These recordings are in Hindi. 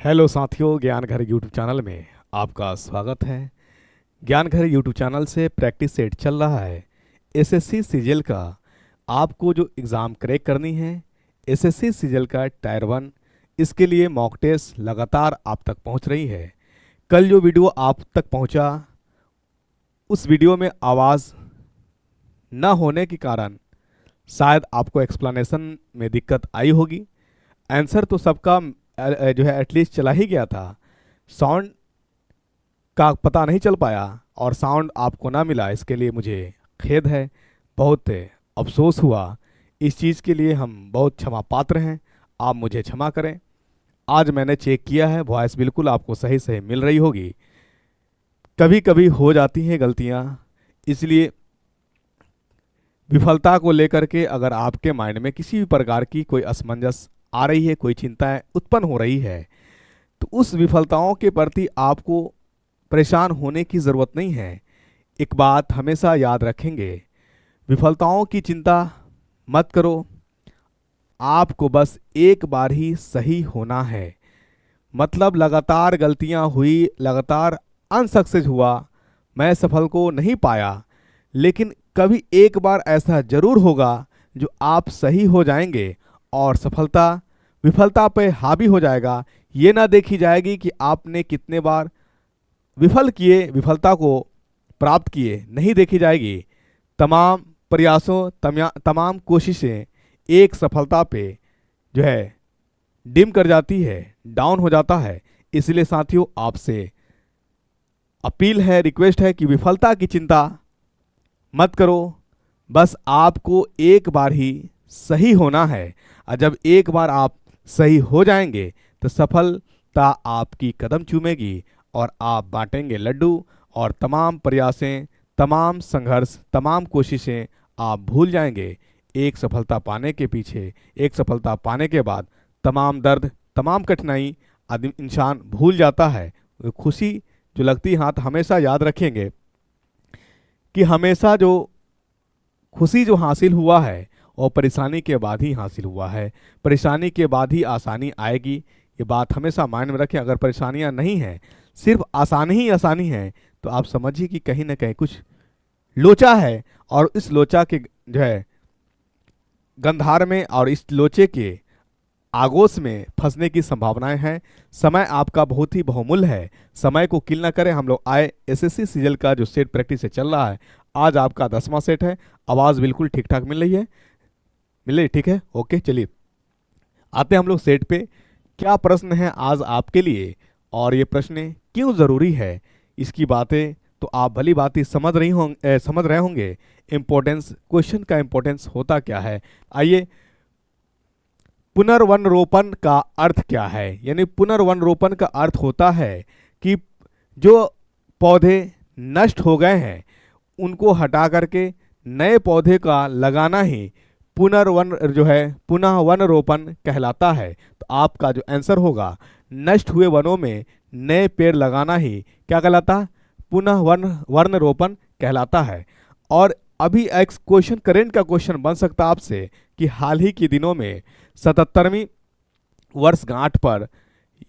हेलो साथियों, ज्ञान घर यूट्यूब चैनल में आपका स्वागत है। ज्ञान घर यूट्यूब चैनल से प्रैक्टिस सेट चल रहा है एसएससी सीजीएल का। आपको जो एग्ज़ाम क्रैक करनी है एसएससी सीजीएल का टायर 1, इसके लिए मॉक टेस्ट लगातार आप तक पहुंच रही है। कल जो वीडियो आप तक पहुंचा, उस वीडियो में आवाज़ न होने के कारण शायद आपको एक्सप्लेनेशन में दिक्कत आई होगी। आंसर तो सबका जो है एटलीस्ट चला ही गया था, साउंड का पता नहीं चल पाया और साउंड आपको ना मिला। इसके लिए मुझे खेद है, बहुत अफसोस हुआ। इस चीज़ के लिए हम बहुत क्षमा पात्र हैं, आप मुझे क्षमा करें। आज मैंने चेक किया है, वॉइस बिल्कुल आपको सही सही मिल रही होगी। कभी कभी हो जाती हैं गलतियां, इसलिए विफलता को लेकर के अगर आपके माइंड में किसी भी प्रकार की कोई असमंजस आ रही है, कोई चिंताएं उत्पन्न हो रही है, तो उस विफलताओं के प्रति आपको परेशान होने की ज़रूरत नहीं है। एक बात हमेशा याद रखेंगे, विफलताओं की चिंता मत करो, आपको बस एक बार ही सही होना है। मतलब लगातार गलतियां हुई, लगातार अनसक्सेस हुआ, मैं सफल को नहीं पाया, लेकिन कभी एक बार ऐसा जरूर होगा जो आप सही हो जाएंगे और सफलता विफलता पे हावी हो जाएगा। ये ना देखी जाएगी कि आपने कितने बार विफल किए, विफलता को प्राप्त किए, नहीं देखी जाएगी। तमाम प्रयासों, तमाम कोशिशें एक सफलता पे जो है डिम कर जाती है, डाउन हो जाता है। इसलिए साथियों, आपसे अपील है, रिक्वेस्ट है कि विफलता की चिंता मत करो, बस आपको एक बार ही सही होना है। और जब एक बार आप सही हो जाएंगे तो सफलता आपकी कदम चूमेगी और आप बांटेंगे लड्डू, और तमाम प्रयासें, तमाम संघर्ष, तमाम कोशिशें आप भूल जाएंगे। एक सफलता पाने के पीछे, एक सफलता पाने के बाद तमाम दर्द, तमाम कठिनाई आदमी इंसान भूल जाता है। खुशी जो लगती है, हाथ हमेशा याद रखेंगे कि हमेशा जो खुशी जो हासिल हुआ है और परेशानी के बाद ही हासिल हुआ है। परेशानी के बाद ही आसानी आएगी, ये बात हमेशा माइंड में रखें। अगर परेशानियां नहीं हैं, सिर्फ आसानी ही आसानी है, तो आप समझिए कि कहीं ना कहीं कुछ लोचा है, और इस लोचा के जो है गंधार में और इस लोचे के आगोश में फंसने की संभावनाएं हैं। समय आपका बहुत ही बहुमूल्य है, समय को किल ना करें। हम लोग आए एसएससी सीजीएल का जो सेट प्रैक्टिस से चल रहा है, आज आपका 10वां सेट है। आवाज़ बिल्कुल ठीक ठाक मिल रही है, मिल रही? ठीक है, ओके। चलिए आते हैं हम लोग सेट पे। क्या प्रश्न है आज आपके लिए और ये प्रश्न क्यों ज़रूरी है, इसकी बातें तो आप भली बात ही समझ रहे होंगे। इम्पोर्टेंस, क्वेश्चन का इम्पोर्टेंस होता क्या है, आइए। पुनर्वनरोपण का अर्थ क्या है? यानी पुनर्वनरोपण का अर्थ होता है कि जो पौधे नष्ट हो गए हैं उनको हटा करके नए पौधे का लगाना ही पुनः वन रोपण कहलाता है। तो आपका जो आंसर होगा, नष्ट हुए वनों में नए पेड़ लगाना ही क्या कहलाता है? पुनः वन रोपण कहलाता है। और अभी एक क्वेश्चन, करेंट का क्वेश्चन बन सकता है आपसे कि हाल ही के दिनों में 77वीं वर्षगांठ पर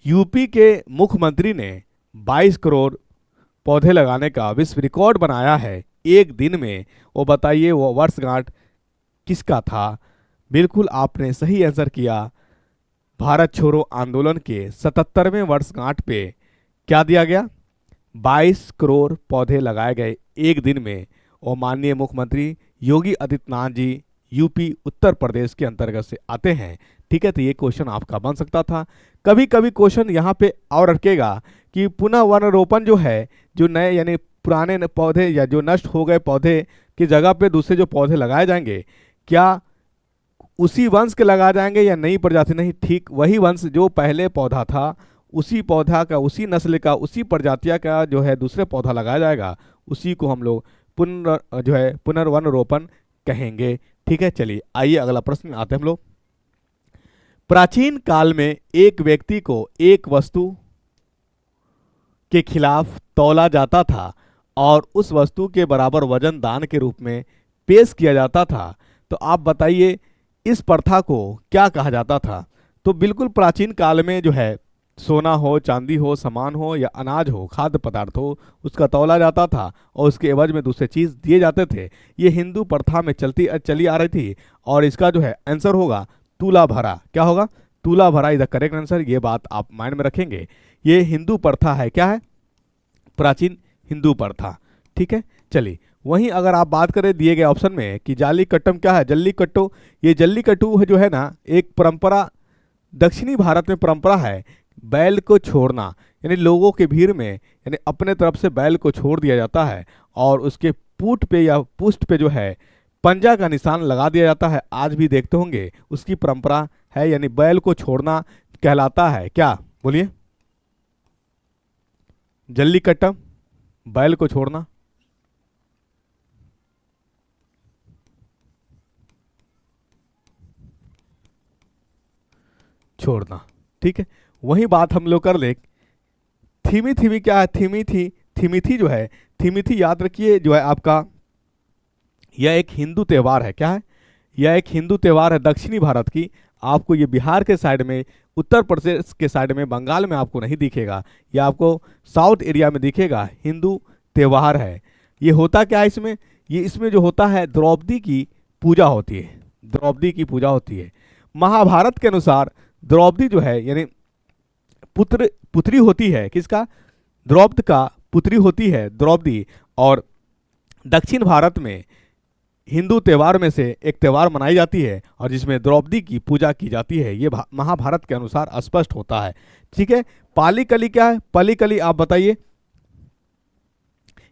यूपी के मुख्यमंत्री ने 22 करोड़ पौधे लगाने का विश्व रिकॉर्ड बनाया है एक दिन में। वो बताइए, वो वर्षगांठ किसका था? बिल्कुल आपने सही आंसर किया। भारत छोड़ो आंदोलन के 77वें वर्षगांठ पे क्या दिया गया? 22 करोड़ पौधे लगाए गए एक दिन में। और माननीय मुख्यमंत्री योगी आदित्यनाथ जी यूपी उत्तर प्रदेश के अंतर्गत से आते हैं। ठीक है, तो ये क्वेश्चन आपका बन सकता था। कभी कभी क्वेश्चन यहाँ पे और अटकेगा कि पुनः वन रोपण जो है, जो नए यानी पुराने पौधे या जो नष्ट हो गए पौधे की जगह पे दूसरे जो पौधे लगाए जाएंगे, क्या उसी वंश के लगाए जाएंगे या नई प्रजाति? नहीं, ठीक वही वंश जो पहले पौधा था, उसी पौधा का, उसी नस्ल का, उसी प्रजातिया का जो है दूसरे पौधा लगाया जाएगा। उसी को हम लोग पुनर्वन रोपण कहेंगे। ठीक है, चलिए आइए अगला प्रश्न आते हैं हम लोग। प्राचीन काल में एक व्यक्ति को एक वस्तु के खिलाफ तौला जाता था और उस वस्तु के बराबर वजन दान के रूप में पेश किया जाता था। तो आप बताइए इस प्रथा को क्या कहा जाता था? तो बिल्कुल प्राचीन काल में जो है सोना हो, चांदी हो, सामान हो या अनाज हो, खाद्य पदार्थ हो, उसका तौला जाता था और उसके एवज में दूसरे चीज दिए जाते थे। ये हिंदू प्रथा में चली आ रही थी। और इसका जो है आंसर होगा तुला भरा। क्या होगा? तुला भरा इज द करेक्ट आंसर। ये बात आप माइंड में रखेंगे। ये हिंदू प्रथा है। क्या है? प्राचीन हिंदू प्रथा। ठीक है, चलिए। वहीं अगर आप बात करें दिए गए ऑप्शन में कि जालीकट्टम क्या है, जल्लीकट्टू, ये जल्लीकट्टू जो है ना, एक परंपरा दक्षिणी भारत में परंपरा है बैल को छोड़ना, यानी लोगों के भीड़ में, यानी अपने तरफ से बैल को छोड़ दिया जाता है और उसके पूठ पे या पुष्ट पे जो है पंजा का निशान लगा दिया जाता है। आज भी देखते होंगे उसकी परंपरा है, यानी बैल को छोड़ना कहलाता है। क्या? बोलिए। जल्लीकट्टम, बैल को छोड़ना। छोड़ना, ठीक है। वही बात हम लोग कर ले। थीमी थीमी क्या है? थीमिथी जो है, थीमिथी याद रखिए जो है आपका, यह एक हिंदू त्यौहार है। क्या है? यह एक हिंदू त्यौहार है दक्षिणी भारत की। आपको ये बिहार के साइड में, उत्तर प्रदेश के साइड में, बंगाल में आपको नहीं दिखेगा। यह आपको साउथ एरिया में दिखेगा। हिंदू त्यौहार है। ये होता क्या है इसमें? ये इसमें जो होता है द्रौपदी की पूजा होती है। द्रौपदी की पूजा होती है। महाभारत के अनुसार द्रौपदी जो है, यानी पुत्री होती है किसका? द्रौपद का पुत्री होती है द्रौपदी। और दक्षिण भारत में हिंदू त्यौहार में से एक त्यौहार मनाई जाती है और जिसमें द्रौपदी की पूजा की जाती है। ये महाभारत के अनुसार स्पष्ट होता है। ठीक है। पाली कली क्या है? पली कली आप बताइए।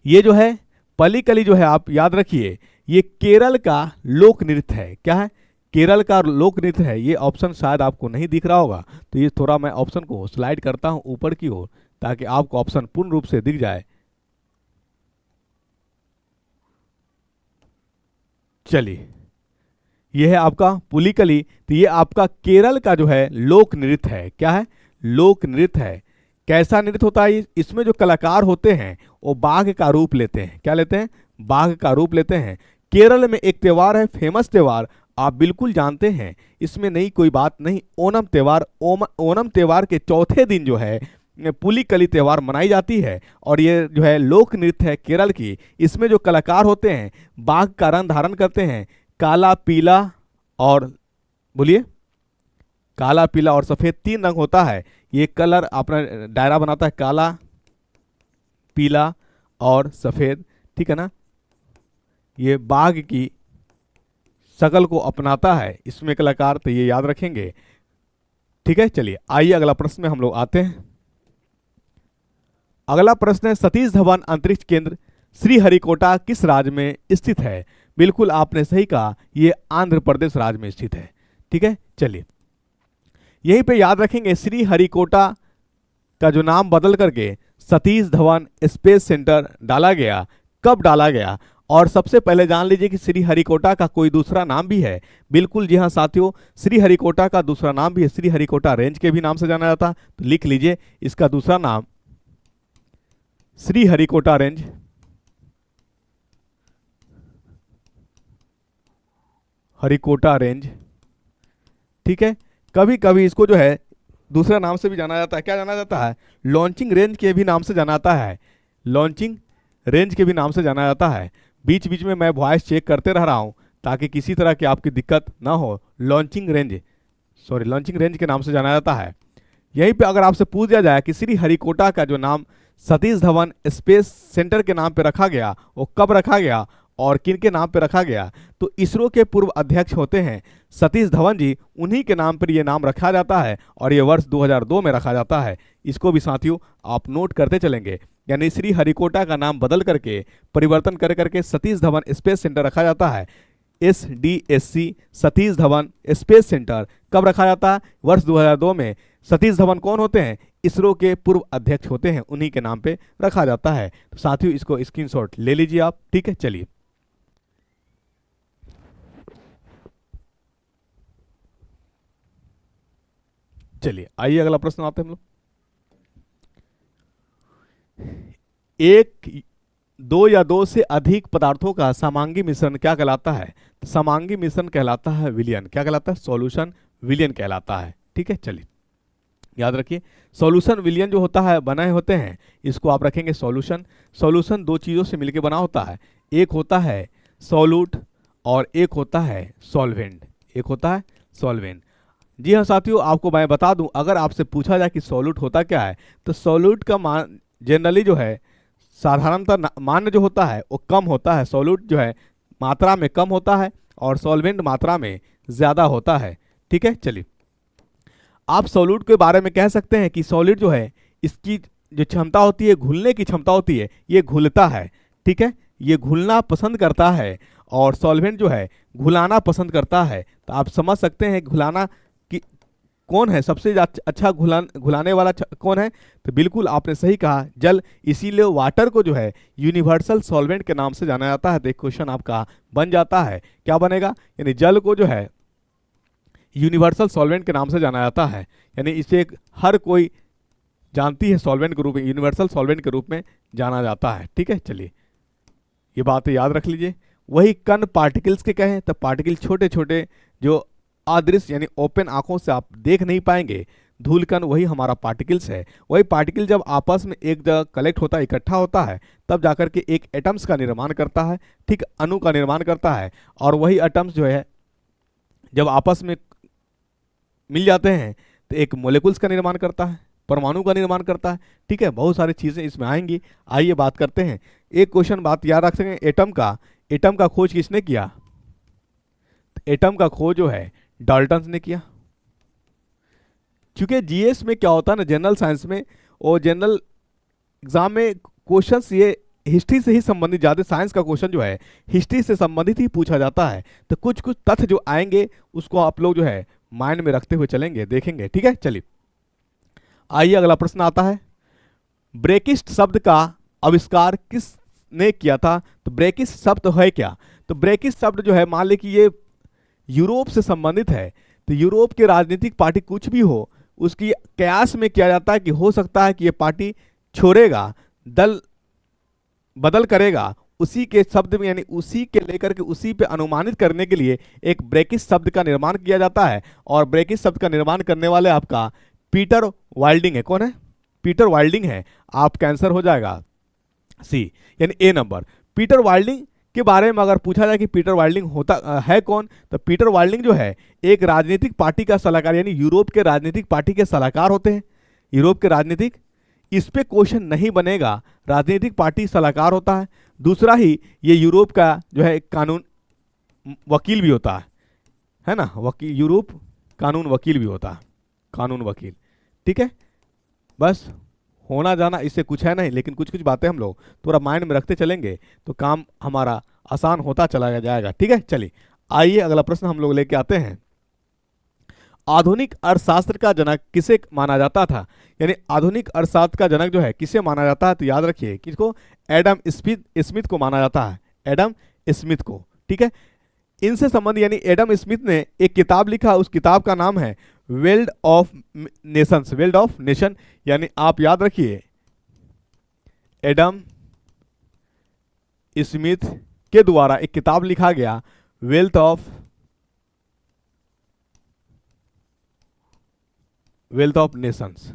ये जो है पली कली जो है, आप याद रखिए, ये केरल का लोक नृत्य है। क्या है? केरल का लोक नृत्य है। ये ऑप्शन शायद आपको नहीं दिख रहा होगा, तो ये थोड़ा मैं ऑप्शन को स्लाइड करता हूं ऊपर की ओर ताकि आपको ऑप्शन पूर्ण रूप से दिख जाए। चलिए, यह है आपका पुलिकली। तो ये आपका केरल का जो है लोक नृत्य है। क्या है? लोक नृत्य है। कैसा नृत्य होता है? इसमें जो कलाकार होते हैं वो बाघ का रूप लेते हैं। क्या लेते हैं? बाघ का रूप लेते हैं। केरल में एक त्यौहार है, फेमस त्यौहार, आप बिल्कुल जानते हैं, इसमें नई कोई बात नहीं। ओणम त्यौहार, ओणम त्यौहार के चौथे दिन जो है पुलिकली त्यौहार मनाई जाती है। और ये जो है लोक नृत्य है केरल की। इसमें जो कलाकार होते हैं बाघ का रंग धारण करते हैं। काला, पीला और, बोलिए, काला, पीला और सफेद 3 रंग होता है। ये कलर अपना दायरा बनाता है, काला, पीला और सफेद। ठीक है ना? ये बाघ की शकल को अपनाता है इसमें कलाकार, तो ये याद रखेंगे। ठीक है, चलिए आइए अगला प्रश्न में हम लोग आते हैं। अगला प्रश्न है, सतीश धवन अंतरिक्ष केंद्र श्रीहरिकोटा किस राज्य में स्थित है? बिल्कुल आपने सही कहा, ये आंध्र प्रदेश राज्य में स्थित है। ठीक है, चलिए यहीं पे याद रखेंगे श्रीहरिकोटा का जो नाम बदल करके सतीश धवन स्पेस सेंटर डाला गया। कब डाला गया? और सबसे पहले जान लीजिए कि श्रीहरिकोटा का कोई दूसरा नाम भी है। बिल्कुल जी हाँ साथियों, श्रीहरिकोटा का दूसरा नाम भी है। श्रीहरिकोटा रेंज के भी नाम से जाना जाता है, तो लिख लीजिए इसका दूसरा नाम श्रीहरिकोटा रेंज। हरिकोटा रेंज। ठीक है। कभी कभी इसको जो है दूसरा नाम से भी जाना जाता है। क्या जाना जाता है? लॉन्चिंग रेंज के भी नाम से जाना जाता है। लॉन्चिंग रेंज के भी नाम से जाना जाता है। बीच बीच में मैं वॉइस चेक करते रह रहा हूं ताकि किसी तरह की आपकी दिक्कत ना हो। Launching range, sorry, launching range के नाम से जाना जाता है। यहीं पे अगर आपसे पूछ दिया जाए कि श्रीहरिकोटा का जो नाम सतीश धवन स्पेस सेंटर के नाम पे रखा गया वो कब रखा गया और किन के नाम पे रखा गया, तो इसरो के पूर्व अध्यक्ष होते हैं सतीश धवन जी, उन्हीं के नाम पर ये नाम रखा जाता है और ये वर्ष 2002 में रखा जाता है। इसको भी साथियों आप नोट करते चलेंगे। यानी श्रीहरिकोटा का नाम बदल करके, परिवर्तन कर करके सतीश धवन स्पेस सेंटर रखा जाता है। SDSC Satish Dhawan space centre कब रखा जाता है? वर्ष 2002 में। सतीश धवन कौन होते हैं? इसरो के पूर्व अध्यक्ष होते हैं, उन्हीं के नाम पे रखा जाता है। तो साथियों इसको स्क्रीनशॉट ले लीजिए आप। ठीक है, चलिए आइए अगला प्रश्न आते हैं हम लोग। एक, दो या दो से अधिक पदार्थों का समांगी मिश्रण क्या कहलाता है? तो समांगी मिश्रण कहलाता है विलयन। क्या कहलाता है? सॉल्यूशन विलयन कहलाता है। ठीक है, चलिए याद रखिए सॉल्यूशन विलयन जो होता है बने होते हैं, इसको आप रखेंगे सॉल्यूशन। सॉल्यूशन दो चीज़ों से मिलकर बना होता है, एक होता है सॉल्यूट और एक होता है सॉल्वेंट, एक होता है सॉल्वेंट। जी हाँ साथियों, आपको मैं बता दूं, अगर आपसे पूछा जाए कि सॉल्यूट होता क्या है, तो सॉल्यूट का मान जनरली जो है साधारणतः मान जो होता है वो कम होता है। सॉल्यूट जो है मात्रा में कम होता है और सॉल्वेंट मात्रा में ज़्यादा होता है। ठीक है, चलिए आप सॉल्यूट के बारे में कह सकते हैं कि सॉलिड जो है इसकी जो क्षमता होती है, घुलने की क्षमता होती है, ये घुलता है। ठीक है, ये घुलना पसंद करता है और सॉल्वेंट जो है घुलाना पसंद करता है। तो आप समझ सकते हैं घुलाना कि कौन है सबसे अच्छा घुलाने वाला कौन है, तो बिल्कुल आपने सही कहा, जल। इसीलिए वाटर को जो है यूनिवर्सल सॉल्वेंट के नाम से जाना जाता है। तो एक क्वेश्चन आपका बन जाता है, क्या बनेगा, यानी जल को जो है यूनिवर्सल सॉल्वेंट के नाम से जाना जाता है, यानी इसे हर कोई जानती है सॉल्वेंट के रूप में, यूनिवर्सल सॉल्वेंट के रूप में जाना जाता है। ठीक है, चलिए ये बात याद रख लीजिए। वही कण पार्टिकल्स के कहें तो पार्टिकल छोटे छोटे जो अदृश्य यानी ओपन आंखों से आप देख नहीं पाएंगे धूल कण, वही हमारा पार्टिकल्स है। वही पार्टिकल जब आपस में एक जगह कलेक्ट होता है, इकट्ठा होता है, तब जाकर के एक एटम्स का निर्माण करता है, ठीक, अणु का निर्माण करता है। और वही एटम्स जो है जब आपस में मिल जाते हैं तो एक मोलिकुल्स का निर्माण करता है, परमाणु का निर्माण करता है। ठीक है, बहुत सारी चीज़ें इसमें आएंगी। आइए बात करते हैं, एक क्वेश्चन बात याद रख सकें, एटम का खोज किसने किया, एटम का खोज जो है डाल्टन ने किया। क्योंकि जीएस में क्या होता है ना, जनरल साइंस में और जनरल एग्जाम में क्वेश्चंस ये हिस्ट्री से ही संबंधित, ज़्यादा साइंस का क्वेश्चन जो है हिस्ट्री से संबंधित ही पूछा जाता है। तो कुछ कुछ तथ्य जो आएंगे उसको आप लोग जो है माइंड में रखते हुए चलेंगे, देखेंगे। ठीक है, चलिए आइए अगला प्रश्न आता है, ब्रेकिस्ट शब्द का आविष्कार किसने किया था। तो ब्रेकिस्ट शब्द है क्या, तो ब्रेकिस्ट शब्द जो है मान ले कि ये यूरोप से संबंधित है। तो यूरोप के राजनीतिक पार्टी कुछ भी हो, उसकी कयास में किया जाता है कि हो सकता है कि ये पार्टी छोड़ेगा, दल बदल करेगा, उसी के शब्द में यानी उसी के लेकर के उसी पे अनुमानित करने के लिए एक ब्रेकिस्ट शब्द का निर्माण किया जाता है। और ब्रेकिस्ट शब्द का निर्माण करने वाले आपका पीटर वाइल्डिंग है। कौन है, पीटर वाइल्डिंग है। आपका आंसर हो जाएगा सी, यानी ए नंबर। पीटर वाइल्डिंग के बारे में अगर पूछा जाए कि पीटर वाइल्डिंग होता है कौन, तो पीटर वाइल्डिंग जो है एक राजनीतिक पार्टी का सलाहकार, यानी यूरोप के राजनीतिक पार्टी के सलाहकार होते हैं। यूरोप के राजनीतिक, इस पे क्वेश्चन नहीं बनेगा, राजनीतिक पार्टी सलाहकार होता है। दूसरा ही ये यूरोप का जो है कानून वकील भी होता है ना, वकील, यूरोप कानून वकील भी होता है, कानून वकील। ठीक है, बस होना जाना इससे कुछ है नहीं, लेकिन कुछ कुछ बातें हम लोग थोड़ा माइंड में रखते चलेंगे तो काम हमारा आसान होता चला जाएगा। ठीक है, चलिए आइए अगला प्रश्न हम लोग लेके आते हैं, आधुनिक अर्थशास्त्र का जनक किसे माना जाता था। यानी आधुनिक अर्थशास्त्र का जनक जो है किसे माना जाता है, तो याद रखिए किसको, एडम स्मिथ को माना जाता है, एडम स्मिथ को। ठीक है, इनसे संबंधित यानी एडम स्मिथ ने एक किताब लिखा, उस किताब का नाम है wealth of Nations, wealth of nation. यानी आप याद रखिए एडम स्मिथ के द्वारा एक किताब लिखा गया वेल्थ ऑफ नेशंस।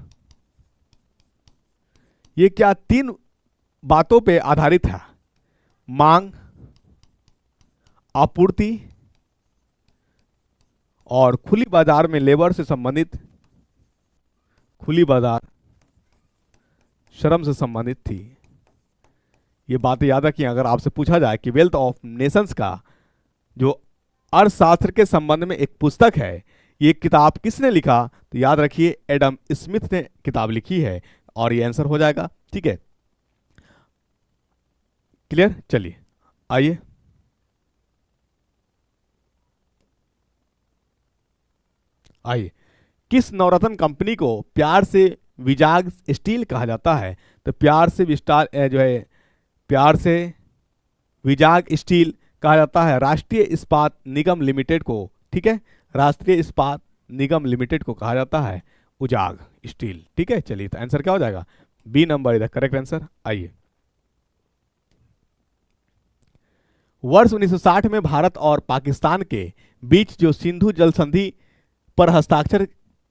ये क्या तीन बातों पे आधारित है, मांग, आपूर्ति और खुली बाजार में लेबर से संबंधित, खुली बाजार श्रम से संबंधित थी। ये बातें याद रखिए, अगर आपसे पूछा जाए कि वेल्थ ऑफ नेशंस का जो अर्थशास्त्र के संबंध में एक पुस्तक है, ये किताब किसने लिखा, तो याद रखिए एडम स्मिथ ने किताब लिखी है और ये आंसर हो जाएगा। ठीक है, क्लियर। चलिए आइए किस नवरत्न कंपनी को प्यार से विजाग स्टील कहा जाता है, तो प्यार से विजाग स्टील कहा जाता है राष्ट्रीय इस्पात निगम लिमिटेड को। ठीक है, राष्ट्रीय इस्पात निगम लिमिटेड को कहा जाता है उजाग स्टील। ठीक है, चलिए तो आंसर क्या हो जाएगा, B number is the correct answer. आइए वर्ष 1960 में भारत और पाकिस्तान के बीच जो सिंधु जल संधि पर हस्ताक्षर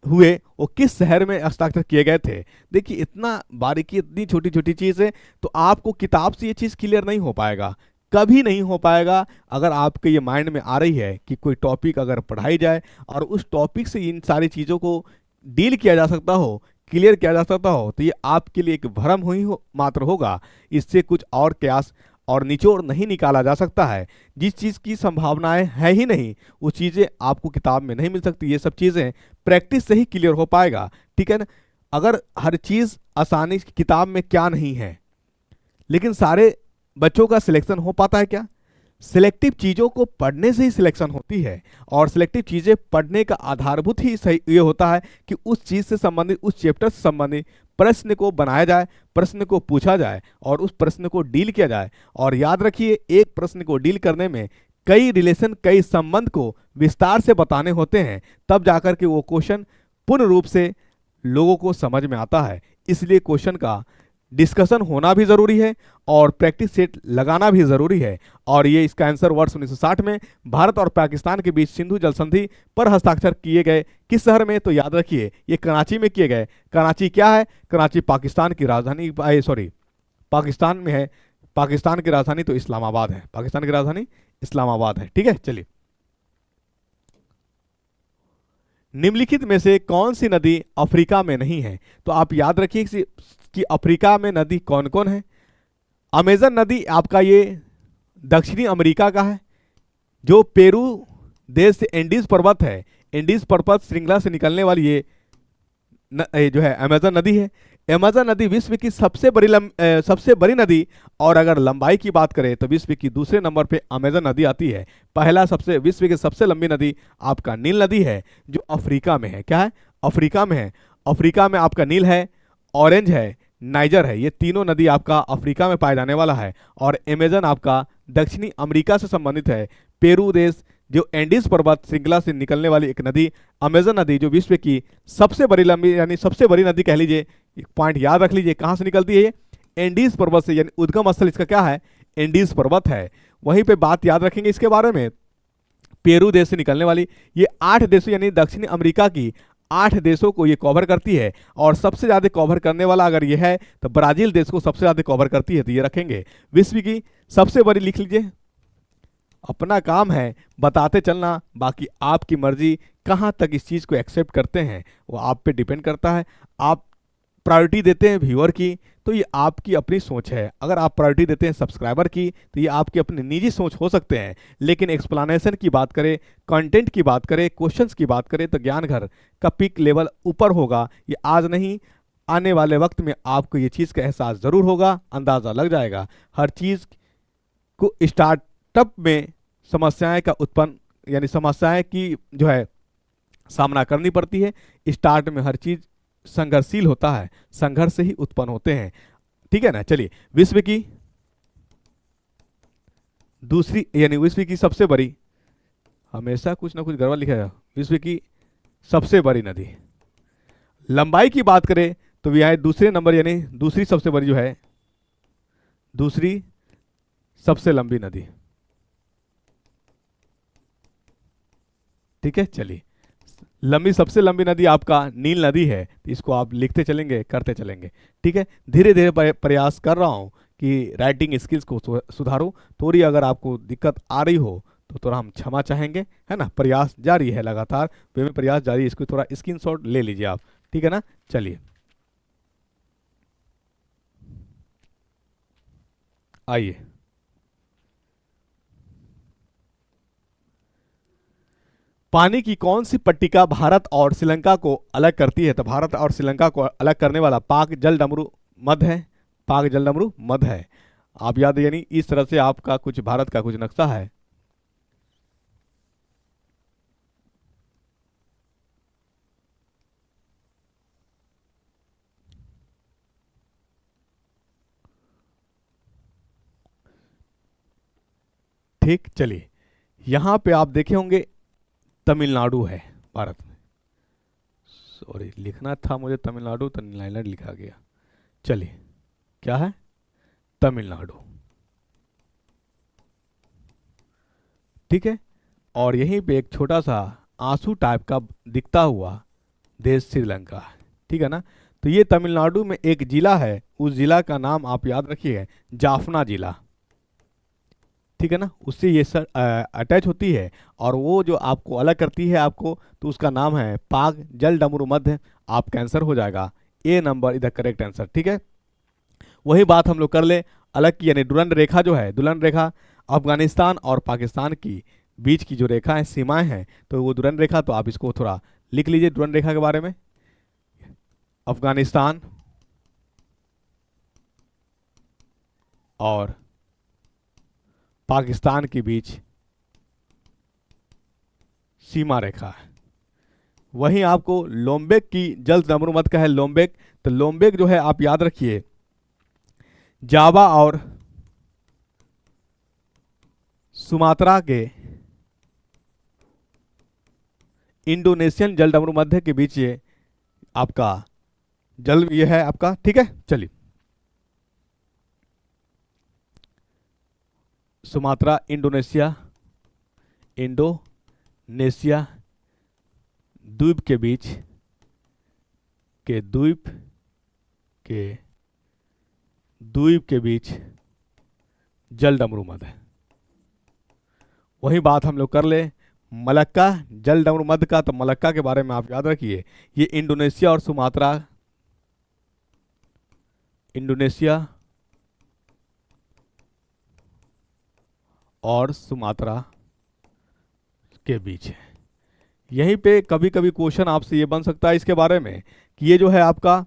हुए वो किस शहर में हस्ताक्षर किए गए थे। देखिए इतना बारीकी, इतनी छोटी छोटी चीज़ है, तो आपको किताब से ये चीज़ क्लियर नहीं हो पाएगा, कभी नहीं हो पाएगा। अगर आपके ये माइंड में आ रही है कि कोई टॉपिक अगर पढ़ाई जाए और उस टॉपिक से इन सारी चीज़ों को डील किया जा सकता हो, क्लियर किया जा सकता हो, तो ये आपके लिए एक भ्रम हुई हो मात्र होगा। इससे कुछ और क्यास और निचोड़ नहीं निकाला जा सकता है। जिस चीज़ की संभावनाएं है ही नहीं, वो चीज़ें आपको किताब में नहीं मिल सकती। ये सब चीज़ें प्रैक्टिस से ही क्लियर हो पाएगा, ठीक है ना। अगर हर चीज़ आसानी से किताब में क्या नहीं है, लेकिन सारे बच्चों का सिलेक्शन हो पाता है क्या? सिलेक्टिव चीज़ों को पढ़ने से ही सिलेक्शन होती है, और सिलेक्टिव चीज़ें पढ़ने का आधारभूत ही सही ये होता है कि उस चीज़ से संबंधित, उस चैप्टर से संबंधित प्रश्न को बनाया जाए, प्रश्न को पूछा जाए और उस प्रश्न को डील किया जाए। और याद रखिए, एक प्रश्न को डील करने में कई रिलेशन, कई संबंध को विस्तार से बताने होते हैं, तब जाकर के वो क्वेश्चन पूर्ण रूप से लोगों को समझ में आता है। इसलिए क्वेश्चन का डिस्कशन होना भी जरूरी है और प्रैक्टिस सेट लगाना भी जरूरी है। और ये इसका आंसर वर्ष 1960 में भारत और पाकिस्तान के बीच सिंधु जल संधि पर हस्ताक्षर किए गए किस शहर में? तो याद रखिए ये कराची में किए गए। कराची क्या है? कराची पाकिस्तान की राजधानी, सॉरी पाकिस्तान में है। पाकिस्तान की राजधानी तो इस्लामाबाद है, पाकिस्तान की राजधानी इस्लामाबाद है, ठीक है। चलिए, निम्नलिखित में से कौन सी नदी अफ्रीका में नहीं है? तो आप याद रखिए कि अफ्रीका में नदी कौन कौन है। अमेजन नदी आपका ये दक्षिणी अमेरिका का है, जो पेरू देश से एंडीज पर्वत है, एंडीज पर्वत श्रृंखला से निकलने वाली ये जो है अमेजन नदी है। अमेजन नदी विश्व की सबसे बड़ी नदी, और अगर लंबाई की बात करें तो विश्व की दूसरे नंबर पे अमेजन नदी आती है। पहला विश्व की सबसे लंबी नदी आपका नील नदी है, जो अफ्रीका में है। क्या है? अफ्रीका में है। अफ्रीका में आपका नील है, ऑरेंज है, नाइजर है। ये तीनों नदी आपका अफ्रीका में पाया जाने वाला है। और अमेजन आपका दक्षिणी अमेरिका से संबंधित है। पेरू देश, जो एंडीज पर्वत श्रृंखला से निकलने वाली एक नदी अमेजन नदी, जो विश्व की सबसे बड़ी लंबी यानी सबसे बड़ी नदी कह लीजिए। एक पॉइंट याद रख लीजिए, कहाँ से निकलती है ये? एंडीज पर्वत से, यानी उद्गम स्थल इसका क्या है? एंडीज पर्वत है। वहीं पे बात याद रखेंगे इसके बारे में, पेरू देश से निकलने वाली ये 8 देशों यानी दक्षिण अमेरिका की 8 देशों को ये कवर करती है। और सबसे ज्यादा कवर करने वाला अगर ये है तो ब्राजील देश को सबसे ज्यादा कवर करती है, तो ये रखेंगे। विश्व की सबसे बड़ी लिख लीजिए। अपना काम है बताते चलना, बाकी आपकी मर्जी कहाँ तक इस चीज़ को एक्सेप्ट करते हैं वो आप पे डिपेंड करता है। आप प्रायोरिटी देते हैं व्यूअर की, तो ये आपकी अपनी सोच है। अगर आप प्रायोरिटी देते हैं सब्सक्राइबर की, तो ये आपकी अपनी निजी सोच हो सकते हैं। लेकिन एक्सप्लेनेशन की बात करें, कंटेंट की बात करें, क्वेश्चंस की बात करें, तो ज्ञान घर का पिक लेवल ऊपर होगा। ये आज नहीं, आने वाले वक्त में आपको ये चीज़ का एहसास ज़रूर होगा, अंदाज़ा लग जाएगा। हर चीज़ को स्टार्टअप में समस्याएं का उत्पन्न यानी समस्याएं की जो है सामना करनी पड़ती है। स्टार्ट में हर चीज संघर्षशील होता है, संघर्ष से ही उत्पन्न होते हैं, ठीक है ना। चलिए, विश्व की दूसरी यानी विश्व की सबसे बड़ी, हमेशा कुछ ना कुछ गड़बड़ लिखा है, विश्व की सबसे बड़ी नदी। लंबाई की बात करें तो यह है दूसरे नंबर, यानी दूसरी सबसे बड़ी जो है, दूसरी सबसे लंबी नदी, ठीक है। चलिए, सबसे लंबी नदी आपका नील नदी है, तो इसको आप लिखते चलेंगे, करते चलेंगे, ठीक है। धीरे धीरे प्रयास कर रहा हूँ कि राइटिंग स्किल्स को सुधारूं। थोड़ी अगर आपको दिक्कत आ रही हो तो थोड़ा हम क्षमा चाहेंगे, है ना। प्रयास जारी है, लगातार वे में प्रयास जारी है। इसको थोड़ा स्क्रीनशॉट ले लीजिए आप, ठीक है ना। चलिए, आइए, पानी की कौन सी पट्टिका भारत और श्रीलंका को अलग करती है? तो भारत और श्रीलंका को अलग करने वाला पाक जल डमरू मध्य है, पाक जल डमरू मध्य है। आप याद, यानी इस तरह से आपका कुछ भारत का कुछ नक्शा है। ठीक, चलिए, यहां पे आप देखे होंगे तमिलनाडु है भारत में। सॉरी, लिखना था मुझे तमिलनाडु, तमिलनाडु लिखा गया। चलिए, क्या है? तमिलनाडु, ठीक है। और यहीं पे एक छोटा सा आंसू टाइप का दिखता हुआ देश श्रीलंका। ठीक है ना। तो ये तमिलनाडु में एक जिला है, उस जिला का नाम आप याद रखिए, जाफना जिला। ठीक है ना, उससे ये सर अटैच होती है, और वो जो आपको अलग करती है आपको, तो उसका नाम है पाक जल डमरू मध्य। आप कैंसर हो जाएगा, A number is the correct answer. ठीक है, वही बात हम लोग कर ले अलग की, यानी दुल्हन रेखा जो है, दुल्हन रेखा अफगानिस्तान और पाकिस्तान की बीच की जो रेखा है, सीमाएं हैं, तो वो दुल्हन रेखा, तो आप इसको थोड़ा लिख लीजिए दुल्हन रेखा के बारे में। अफगानिस्तान और पाकिस्तान के बीच सीमा रेखा है। वहीं आपको लोम्बेक की जल डमरू मध्य का है लोम्बेक, तो लोम्बेक जो है आप याद रखिए, जावा और सुमात्रा के इंडोनेशियन जल डमरू मध्य के बीच ये आपका जल ये है आपका। ठीक है, चलिए, सुमात्रा इंडोनेशिया, इंडोनेशिया द्वीप के बीच के द्वीप के बीच जल डमरू मध्य। वही बात हम लोग कर ले मलक्का जल डमरू मध्य का, तो मलक्का के बारे में आप याद रखिए, ये इंडोनेशिया और सुमात्रा, इंडोनेशिया और सुमात्रा के बीच है। यहीं पे कभी कभी क्वेश्चन आपसे ये बन सकता है इसके बारे में कि ये जो है आपका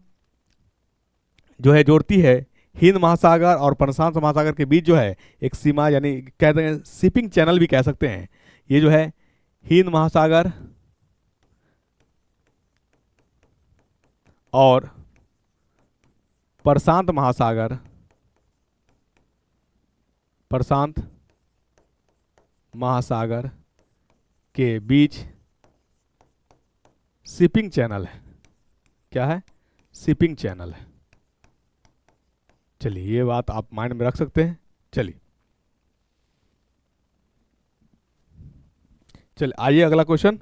जो है जोड़ती है हिंद महासागर और प्रशांत महासागर के बीच जो है एक सीमा, यानी कहते हैं शिपिंग चैनल भी कह सकते हैं। ये जो है हिंद महासागर और प्रशांत महासागर, प्रशांत महासागर के बीच शिपिंग चैनल है। क्या है? शिपिंग चैनल है। चलिए, ये बात आप माइंड में रख सकते हैं। चलिए आइए अगला क्वेश्चन।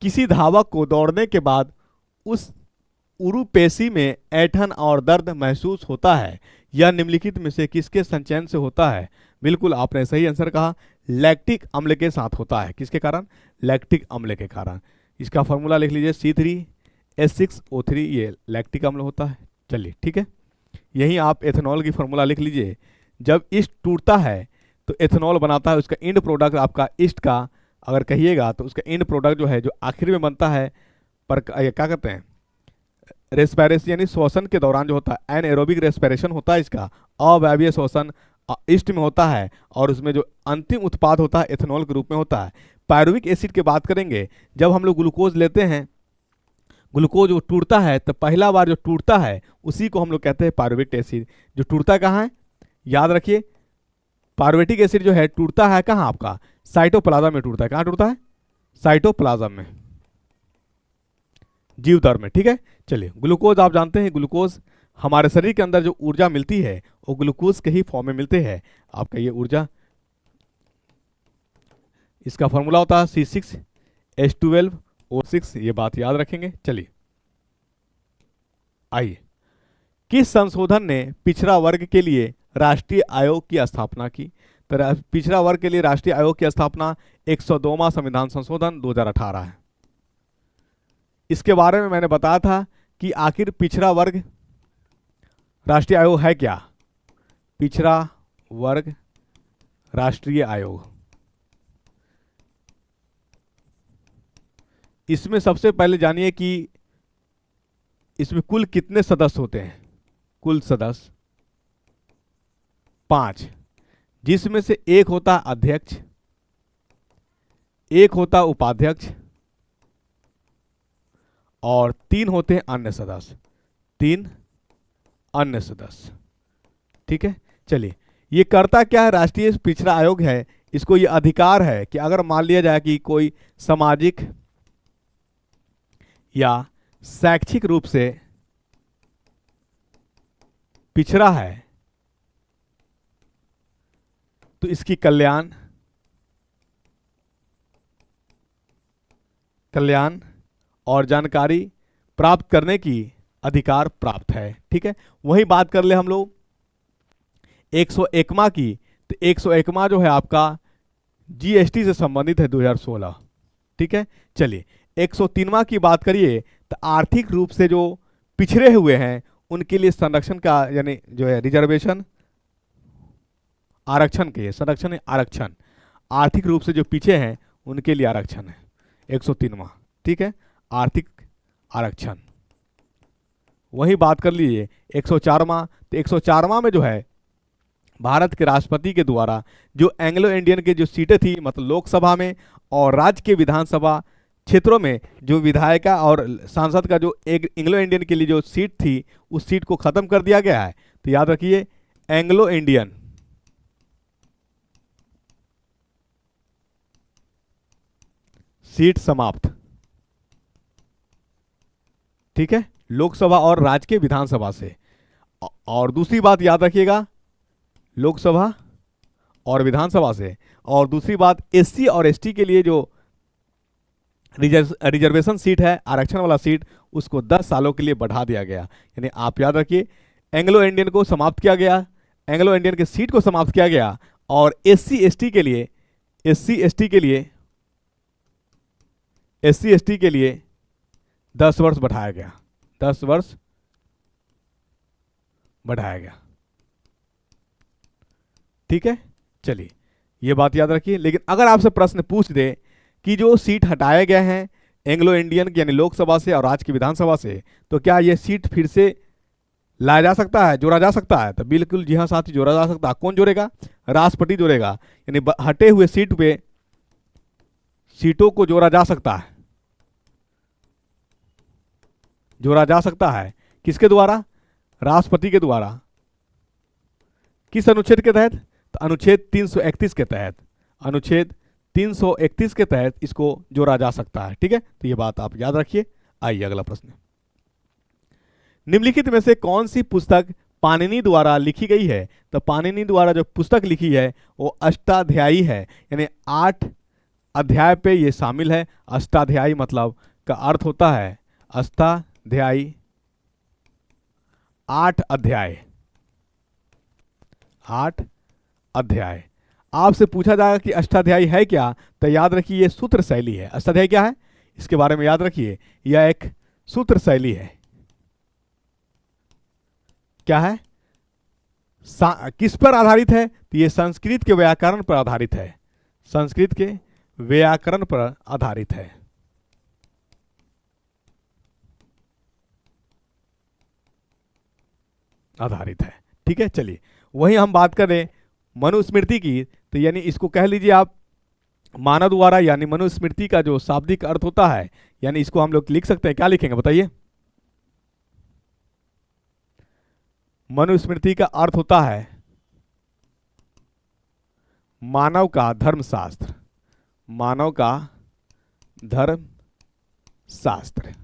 किसी धावक को दौड़ने के बाद उस उरुपेशी में ऐंठन और दर्द महसूस होता है, यह निम्नलिखित में से किसके संचयन से होता है? बिल्कुल आपने सही आंसर कहा, लैक्टिक अम्ल के साथ होता है। किसके कारण? लैक्टिक अम्ल के कारण। इसका फॉर्मूला लिख लीजिए C3H6O3, ये लैक्टिक अम्ल होता है। चलिए ठीक है, यहीं आप एथेनॉल की फॉर्मूला लिख लीजिए। जब ईस्ट टूटता है तो एथेनॉल बनाता है, उसका इंड प्रोडक्ट आपका ईस्ट का अगर कहिएगा तो उसका इंड प्रोडक्ट जो है जो आखिर में बनता है, पर क्या कहते हैं, रेस्पिरेशन यानी श्वसन के दौरान जो होता है एनएरोबिक रेस्पिरेशन होता है, इसका अवायवीय श्वसन ईस्ट में होता है, और उसमें जो अंतिम उत्पाद होता है एथेनॉल के रूप में होता है। पायरुविक एसिड की बात करेंगे, जब हम लोग ग्लूकोज लेते हैं, ग्लूकोज जो टूटता है तो पहला बार जो टूटता है उसी को हम लोग कहते हैं पायरुविक एसिड। जो टूटता कहाँ है? याद रखिए, पायरुवेटिक एसिड जो है टूटता है कहाँ? आपका साइटोप्लाज्म में टूटता है। कहाँ टूटता है? साइटोप्लाज्म में, जीवधर में। ठीक है, चलिए, ग्लूकोज आप जानते हैं, ग्लूकोज हमारे शरीर के अंदर जो ऊर्जा मिलती है वो ग्लूकोज के ही फॉर्म में मिलते हैं। आपका ये ऊर्जा, इसका फॉर्मूला होता है C6H12O6, ये बात याद रखेंगे। चलिए आइए, किस संशोधन ने पिछड़ा वर्ग के लिए राष्ट्रीय आयोग की स्थापना की? तो पिछड़ा वर्ग के लिए राष्ट्रीय आयोग की स्थापना 102वां संविधान संशोधन 2018 है। इसके बारे में मैंने बताया था कि आखिर पिछड़ा वर्ग राष्ट्रीय आयोग है क्या? पिछड़ा वर्ग राष्ट्रीय आयोग, इसमें सबसे पहले जानिए कि इसमें कुल कितने सदस्य होते हैं। कुल सदस्य 5, जिसमें से एक होता अध्यक्ष, एक होता उपाध्यक्ष और 3 होते हैं अन्य सदस्य। 3 अन्य सदस्य। ठीक है, चलिए, ये करता क्या है? राष्ट्रीय पिछड़ा आयोग है, इसको ये अधिकार है कि अगर मान लिया जाए कि कोई सामाजिक या शैक्षिक रूप से पिछड़ा है तो इसकी कल्याण कल्याण और जानकारी प्राप्त करने की अधिकार प्राप्त है। ठीक है, वही बात कर ले हम लोग 101वां की, तो 101वां जो है आपका जीएसटी से संबंधित है 2016। ठीक है, चलिए 103वां की बात करिए तो आर्थिक रूप से जो पिछड़े हुए हैं उनके लिए संरक्षण का, यानी जो है रिजर्वेशन, आरक्षण के, संरक्षण आरक्षण, आर्थिक रूप से जो पीछे हैं उनके लिए आरक्षण है 103वां। ठीक है, आर्थिक आरक्षण। वही बात कर लीजिए 104वां, तो 104वां में जो है भारत के राष्ट्रपति के द्वारा जो एंग्लो इंडियन की जो सीटें थी, मतलब लोकसभा में और राज्य के विधानसभा क्षेत्रों में जो विधायिका और सांसद का जो एक एंग्लो इंडियन के लिए जो सीट थी उस सीट को खत्म कर दिया गया है। तो याद रखिए एंग्लो इंडियन सीट समाप्त। ठीक है, लोकसभा और राज्य के विधानसभा से। और दूसरी बात याद रखिएगा, लोकसभा और विधानसभा से। और दूसरी बात एससी और एसटी के लिए जो रिजर्वेशन सीट है, आरक्षण वाला सीट, उसको 10 सालों के लिए बढ़ा दिया गया। यानी आप याद रखिए एंग्लो इंडियन को समाप्त किया गया, एंग्लो इंडियन के सीट को समाप्त किया गया, और एससी एसटी के लिए 10 वर्ष बढ़ाया गया, 10 वर्ष बढ़ाया गया। ठीक है, चलिए ये बात याद रखिए। लेकिन अगर आपसे प्रश्न पूछ दे कि जो सीट हटाए गए हैं एंग्लो इंडियन यानी लोकसभा से और राज्य की विधानसभा से, तो क्या ये सीट फिर से लाया जा सकता है, जोड़ा जा सकता है? तो बिल्कुल जी हाँ साथी, जोड़ा जा सकता है। कौन जोड़ेगा? राष्ट्रपति जोड़ेगा। यानी हटे हुए सीट पे सीटों को जोड़ा जा सकता है, जोड़ा जा सकता है। किसके द्वारा? राष्ट्रपति के द्वारा। किस अनुच्छेद के तहत? तो अनुच्छेद 331 के तहत, अनुच्छेद 331 के तहत इसको जोड़ा जा सकता है। ठीक है, तो ये बात आप याद रखिए। आइए अगला प्रश्न, निम्नलिखित में से कौन सी पुस्तक पाणिनि द्वारा लिखी गई है? तो पाणिनि द्वारा जो पुस्तक लिखी है वो अष्टाध्यायी है, यानी 8 अध्याय पे ये शामिल है। अष्टाध्यायी मतलब का अर्थ होता है अष्टाध्यायी, 8 अध्याय, 8 अध्याय। आपसे पूछा जाएगा कि अष्टाध्यायी है क्या, तो याद रखिए ये सूत्र शैली है। अष्टाध्यायी क्या है इसके बारे में याद रखिए, यह एक सूत्र शैली है। क्या है? किस पर आधारित है? तो ये संस्कृत के व्याकरण पर आधारित है, संस्कृत के व्याकरण पर आधारित है। आधारित है। ठीक है, चलिए वही हम बात करें मनुस्मृति की, तो यानी इसको कह लीजिए आप मानव द्वारा, यानी मनुस्मृति का जो शाब्दिक अर्थ होता है, यानी इसको हम लोग लिख सकते हैं। क्या लिखेंगे बताइए? मनुस्मृति का अर्थ होता है मानव का धर्मशास्त्र, मानव का धर्मशास्त्र।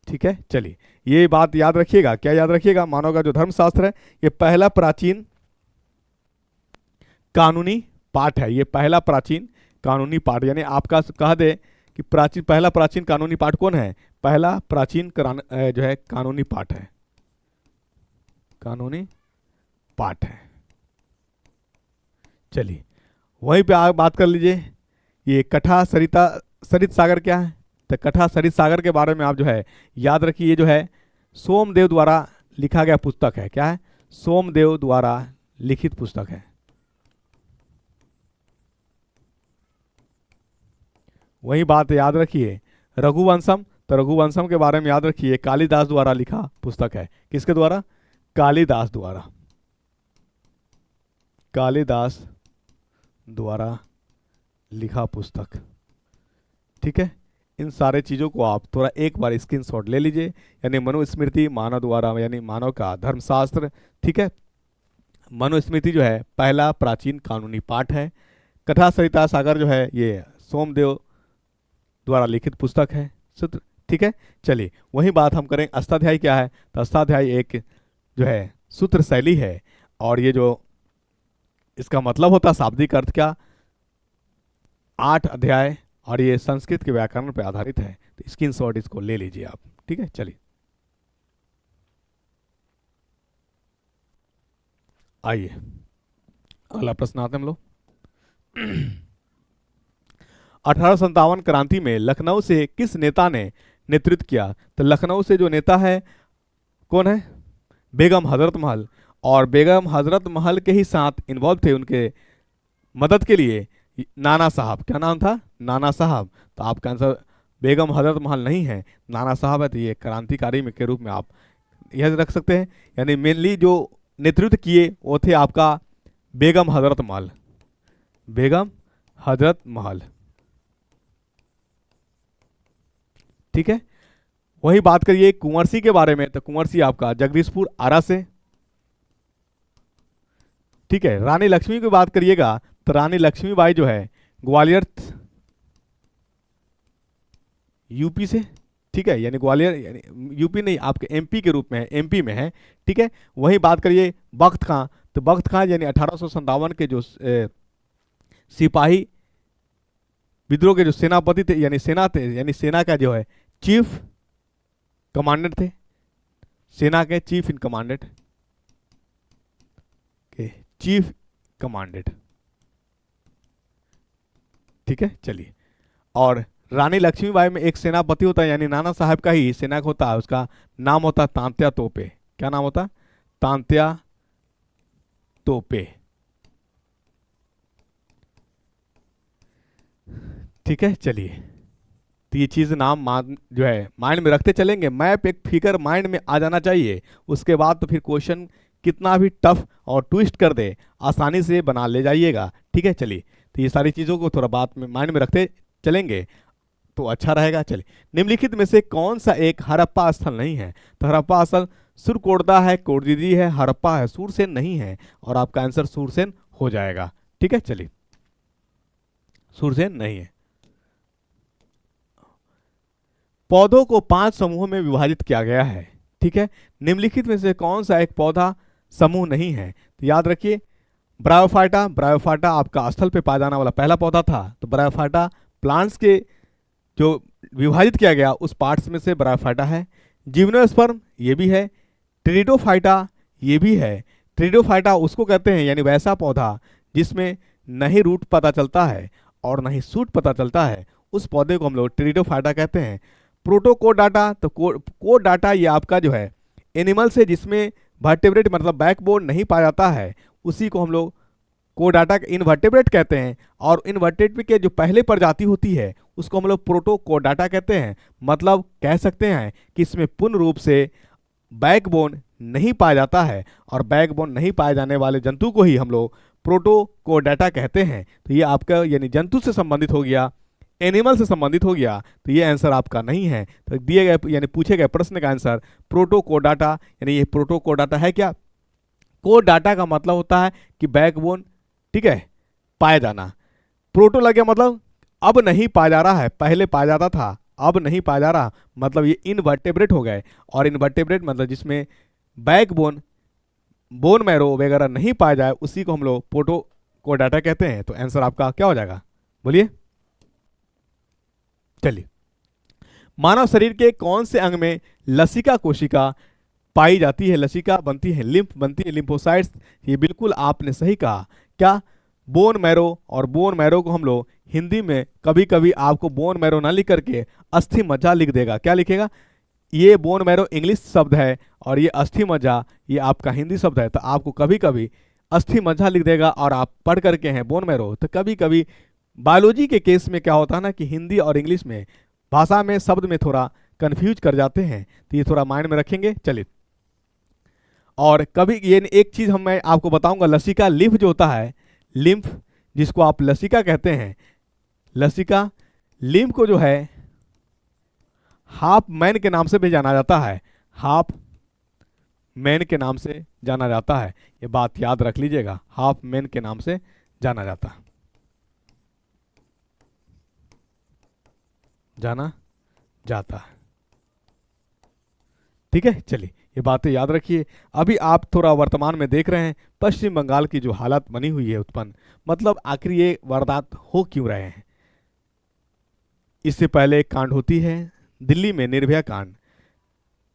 ठीक है, चलिए ये बात याद रखिएगा। क्या याद रखिएगा? मानव का जो धर्मशास्त्र है ये पहला प्राचीन कानूनी पाठ है, ये पहला प्राचीन कानूनी पाठ। यानी आपका कह दे कि पहला प्राचीन कानूनी पाठ कौन है? पहला प्राचीन जो है कानूनी पाठ है, कानूनी पाठ है। चलिए वहीं पे आप बात कर लीजिए, ये कथा सरित सागर क्या है? तो कथा सरित सागर के बारे में आप जो है याद रखिए, ये जो है सोमदेव द्वारा लिखा गया पुस्तक है। क्या है? सोमदेव द्वारा लिखित पुस्तक है। वही बात याद रखिए रघुवंशम, तो रघुवंशम के बारे में याद रखिए कालिदास द्वारा लिखा पुस्तक है। किसके द्वारा? कालिदास द्वारा, कालिदास द्वारा लिखा पुस्तक। ठीक है, इन सारे चीज़ों को आप थोड़ा एक बार स्क्रीनशॉट ले लीजिए। यानी मनुस्मृति मानव द्वारा, यानी मानव का धर्मशास्त्र। ठीक है, मनुस्मृति जो है पहला प्राचीन कानूनी पाठ है। कथा सरिता सागर जो है ये सोमदेव द्वारा लिखित पुस्तक है, सूत्र। ठीक है, चलिए वही बात हम करें अष्टाध्यायी क्या है। तो अष्टाध्यायी एक जो है सूत्र शैली है, और ये जो इसका मतलब होता है शाब्दिक अर्थ क्या? 8 अध्याय और ये संस्कृत के व्याकरण पर आधारित है, तो स्क्रीनशॉट इसको ले लीजिए आप। ठीक है, चलिए आइए अगला प्रश्न आते हैं हम लोग। 1857 क्रांति में लखनऊ से किस नेता ने नेतृत्व किया? तो लखनऊ से जो नेता है कौन है? बेगम हजरत महल। और बेगम हजरत महल के ही साथ इन्वॉल्व थे उनके मदद के लिए नाना साहब। क्या नाम था? नाना साहब। तो आपका आंसर बेगम हजरत महल नहीं है, नाना साहब है। तो ये क्रांतिकारी में के रूप में आप यह रख सकते हैं। यानी मेनली जो नेतृत्व किए वो थे आपका बेगम हजरत महल, बेगम हजरत महल। ठीक है, वही बात करिए कुंवर सिंह के बारे में, तो कुंवर सिंह आपका जगदीशपुर आरा से। ठीक है, रानी लक्ष्मी की बात करिएगा तो रानी लक्ष्मीबाई जो है ग्वालियर यूपी से। ठीक है, यानी ग्वालियर यानी यूपी नहीं, आपके एमपी के रूप में है, एमपी में है। ठीक है, वही बात करिए बख्त खां, तो बख्त खां यानी 1857 के जो सिपाही विद्रोह के जो सेनापति थे, यानी सेना थे, यानी सेना का जो है चीफ कमांडेंट थे, सेना के चीफ इन कमांडेंट के चीफ कमांडेंट। ठीक है, चलिए। और रानी लक्ष्मीबाई में एक सेनापति होता है, यानी नाना साहब का ही सेना होता है, उसका नाम होता है तांत्या तोपे। क्या नाम होता? तांत्या तोपे। ठीक है, चलिए। तो ये चीज नाम जो है माइंड में रखते चलेंगे। मैप एक फिगर माइंड में आ जाना चाहिए, उसके बाद तो फिर क्वेश्चन कितना भी टफ और ट्विस्ट कर दे आसानी से बना ले जाइएगा। ठीक है, चलिए। तो ये सारी चीज़ों को थोड़ा बात में माइंड में रखते चलेंगे तो अच्छा रहेगा। चलिए, निम्नलिखित में से कौन सा एक हड़प्पा स्थल नहीं है? तो हड़प्पा स्थल सुरकोटदा है, कोटदीदी है, हड़प्पा है, सूरसेन नहीं है। और आपका आंसर सूरसेन हो जाएगा। ठीक है, चलिए, सूरसेन नहीं है। पौधों को 5 समूहों में विभाजित किया गया है। ठीक है, निम्नलिखित में से कौन सा एक पौधा समूह नहीं है? तो याद रखिए ब्रायोफाइटा। ब्रायोफाइटा आपका स्थल पे पाया जाने वाला पहला पौधा था। तो ब्रायोफाइटा प्लांट्स के जो विभाजित किया गया उस पार्ट्स में से ब्रायोफाइटा है। जिम्नोस्पर्म ये भी है। टेरिडोफाइटा ये भी है। टेरिडोफाइटा उसको कहते हैं यानी वैसा पौधा जिसमें नहीं रूट पता चलता है और नहीं सूट पता चलता है, उस पौधे को हम लोग टेरिडोफाइटा कहते हैं। प्रोटोकोडाटा, तो कोडाटा ये आपका जो है एनिमल से जिसमें वर्टेब्रेट मतलब बैकबोन नहीं पाया जाता है, उसी को हम लोग कोडाटा इनवर्टेब्रेट कहते हैं। और इनवर्टेब्रेट के जो पहले प्रजाति होती है उसको हम लोग प्रोटोकोडाटा कहते हैं। मतलब कह सकते हैं कि इसमें पूर्ण रूप से बैकबोन नहीं पाया जाता है, और बैकबोन नहीं पाए जाने वाले जंतु को ही हम लोग प्रोटोकोडाटा कहते हैं। तो ये आपका यानी जंतु से संबंधित हो गया, एनिमल से संबंधित हो गया। तो ये आंसर आपका नहीं है। तो दिए गए यानी पूछे गए प्रश्न का आंसर प्रोटोकोडाटा, यानी ये प्रोटोकोडाटा है। क्या कोडाटा का मतलब होता है कि बैकबोन, ठीक है, पाया जाना। प्रोटो लग गया मतलब अब नहीं पाया जा रहा है, पहले पाया जाता था अब नहीं पाया जा रहा, मतलब ये इनवर्टेब्रेट हो गए। और इनवर्टेब्रेट मतलब जिसमें बैकबोन बोन मैरो वगैरह नहीं पाया जाए उसी को हम लोग प्रोटोकोडाटा कहते हैं। तो आंसर आपका क्या हो जाएगा, बोलिए। चलिए, मानव शरीर के कौन से अंग में लसिका कोशिका पाई जाती है? लसिका बनती है, लिम्फ बनती है, लिम्फोसाइट्स। ये बिल्कुल आपने सही कहा। क्या बोन मैरो, और बोन मैरो को हम लोग हिंदी में कभी कभी आपको बोन मैरो ना लिख करके अस्थि मज्जा लिख देगा। क्या लिखेगा? ये बोन मैरो इंग्लिश शब्द है और ये अस्थि मज्जा ये आपका हिंदी शब्द है। तो आपको कभी कभी अस्थि मज्जा लिख देगा और आप पढ़ करके हैं बोन मैरो। तो कभी कभी बायोलॉजी के केस में क्या होता है ना कि हिंदी और इंग्लिश में भाषा में शब्द में थोड़ा कंफ्यूज कर जाते हैं, तो ये थोड़ा माइंड में रखेंगे। चलिए, और कभी ये एक चीज मैं आपको बताऊंगा, लसिका लिम्फ जो होता है, लिम्फ जिसको आप लसिका कहते हैं, लसिका लिम्फ को जो है हाफ मैन के नाम से भी जाना जाता है, हाफ मैन के नाम से जाना जाता है। ये बात याद रख लीजिएगा, हाफ मैन के नाम से जाना जाता है, जाना जाता है। ठीक है, चलिए ये बातें याद रखिए। अभी आप थोड़ा वर्तमान में देख रहे हैं पश्चिम बंगाल की जो हालत बनी हुई है उत्पन्न, मतलब आखिर ये वारदात हो क्यों रहे हैं। इससे पहले एक कांड होती है दिल्ली में, निर्भया कांड।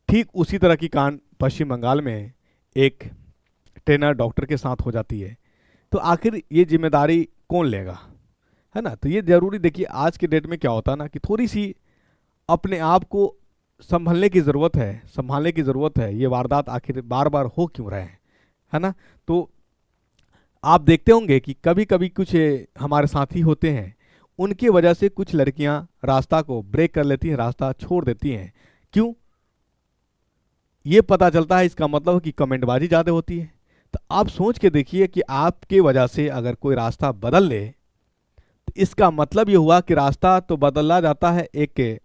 ठीक उसी तरह की कांड पश्चिम बंगाल में एक ट्रेनर डॉक्टर के साथ हो जाती है। तो आखिर ये जिम्मेदारी कौन लेगा, है ना। तो ये जरूरी, देखिए आज के डेट में क्या होता है ना कि थोड़ी सी अपने आप को संभलने की ज़रूरत है, संभालने की ज़रूरत है। ये वारदात आखिर बार बार हो क्यों रहे हैं, है ना। तो आप देखते होंगे कि कभी कभी कुछ हमारे साथी होते हैं, उनकी वजह से कुछ लड़कियां रास्ता को ब्रेक कर लेती हैं, रास्ता छोड़ देती हैं। क्यों, ये पता चलता है, इसका मतलब कि कमेंटबाजी ज़्यादा होती है। तो आप सोच के देखिए कि आपके वजह से अगर कोई रास्ता बदल ले, तो इसका मतलब ये हुआ कि रास्ता तो बदला जाता है एक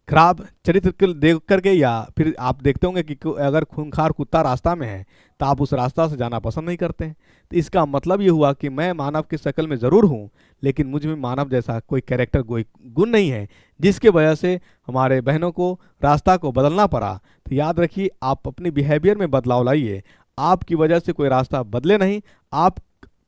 खराब चरित्र को देख करके, या फिर आप देखते होंगे कि अगर खूंखार कुत्ता रास्ता में है तो आप उस रास्ता से जाना पसंद नहीं करते हैं। तो इसका मतलब ये हुआ कि मैं मानव की शक्ल में ज़रूर हूँ, लेकिन मुझ में मानव जैसा कोई कैरेक्टर, कोई गुण नहीं है, जिसके वजह से हमारे बहनों को रास्ता को बदलना पड़ा। तो याद रखिए, आप अपनी बिहेवियर में बदलाव लाइए। आपकी वजह से कोई रास्ता बदले नहीं, आप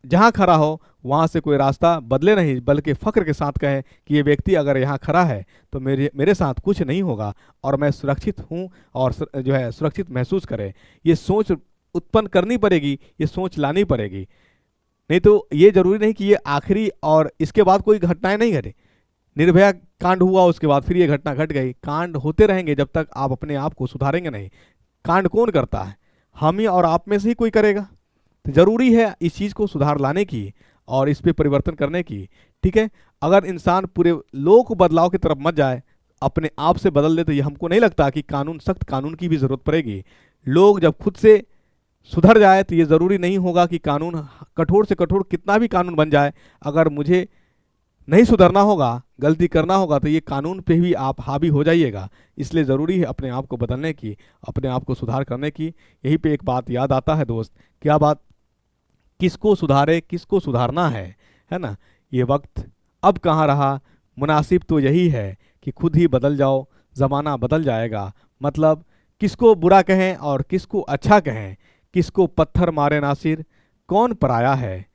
जहाँ खड़ा हो वहाँ से कोई रास्ता बदले नहीं, बल्कि फ़ख्र के साथ कहें कि ये व्यक्ति अगर यहाँ खड़ा है तो मेरे साथ कुछ नहीं होगा और मैं सुरक्षित हूँ, और जो है सुरक्षित महसूस करें। ये सोच उत्पन्न करनी पड़ेगी, ये सोच लानी पड़ेगी। नहीं तो ये जरूरी नहीं कि ये आखिरी और इसके बाद कोई घटनाएं नहीं घटे। निर्भया कांड हुआ, उसके बाद फिर ये घटना घट गई। कांड होते रहेंगे जब तक आप अपने आप को सुधारेंगे नहीं। कांड कौन करता है, हम ही और आप में से ही कोई करेगा। तो जरूरी है इस चीज़ को सुधार लाने की और इस पे परिवर्तन करने की, ठीक है। अगर इंसान पूरे लोगों को बदलाव की तरफ मत जाए, अपने आप से बदल ले, तो ये हमको नहीं लगता कि कानून, सख्त कानून की भी ज़रूरत पड़ेगी। लोग जब खुद से सुधर जाए तो ये ज़रूरी नहीं होगा कि कानून कठोर से कठोर कितना भी कानून बन जाए, अगर मुझे नहीं सुधरना होगा, गलती करना होगा, तो ये कानून पे भी आप हावी हो जाइएगा। इसलिए ज़रूरी है अपने आप को बदलने की, अपने आप को सुधार करने की। यहीं पे एक बात याद आता है दोस्त, क्या बात, किसको सुधारे, किसको सुधारना है ना। ये वक्त अब कहाँ रहा, मुनासिब तो यही है कि खुद ही बदल जाओ, ज़माना बदल जाएगा। मतलब किसको बुरा कहें और किसको अच्छा कहें, किसको पत्थर मारे नासिर, कौन पराया है,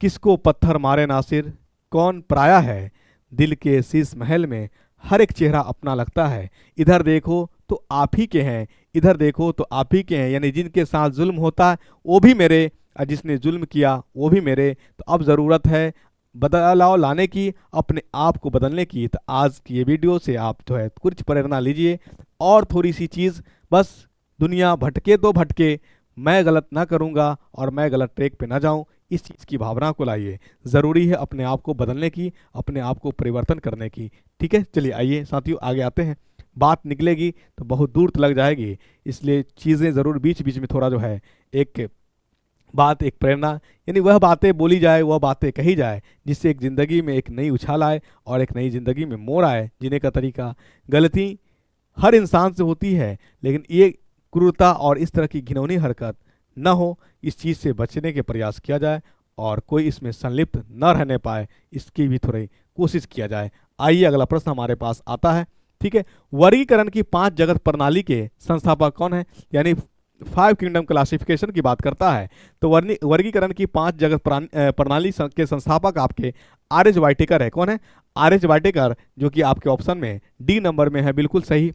किसको पत्थर मारे नासिर, कौन पराया है। दिल के शीश महल में हर एक चेहरा अपना लगता है। इधर देखो तो आप ही के हैं, इधर देखो तो आप ही के हैं। यानी जिनके साथ जुल्म होता है वो भी मेरे, और जिसने जुल्म किया वो भी मेरे। तो अब ज़रूरत है बदलाव लाने की, अपने आप को बदलने की। तो आज की ये वीडियो से आप जो है कुछ प्रेरणा लीजिए, और थोड़ी सी चीज़ बस, दुनिया भटके तो भटके, मैं गलत ना करूँगा और मैं गलत ट्रैक पे ना जाऊँ, इस चीज़ की भावना को लाइए। ज़रूरी है अपने आप को बदलने की, अपने आप को परिवर्तन करने की, ठीक है। चलिए आइए साथियों आगे आते हैं। बात निकलेगी तो बहुत दूर तक लग जाएगी, इसलिए चीज़ें ज़रूर बीच बीच में थोड़ा जो है एक बात, एक प्रेरणा, यानी वह बातें बोली जाए, वह बातें कही जाए, जिससे एक ज़िंदगी में एक नई उछाल आए और एक नई ज़िंदगी में मोड़ आए जीने का तरीका। गलती हर इंसान से होती है, लेकिन ये क्रूरता और इस तरह की घिनौनी हरकत न हो, इस चीज़ से बचने के प्रयास किया जाए, और कोई इसमें संलिप्त न रहने पाए, इसकी भी थोड़ी कोशिश किया जाए। आइए अगला प्रश्न हमारे पास आता है, ठीक है। वर्गीकरण की 5 जगत प्रणाली के संस्थापक कौन है, यानी 5 किंगडम क्लासिफिकेशन की बात करता है। तो वर्गीकरण की 5 जगत प्रणाली के संस्थापक आपके आर.एच. वाइटेकर है। कौन है, आर.एच. वाइटेकर, जो कि आपके ऑप्शन में डी नंबर में है, बिल्कुल सही।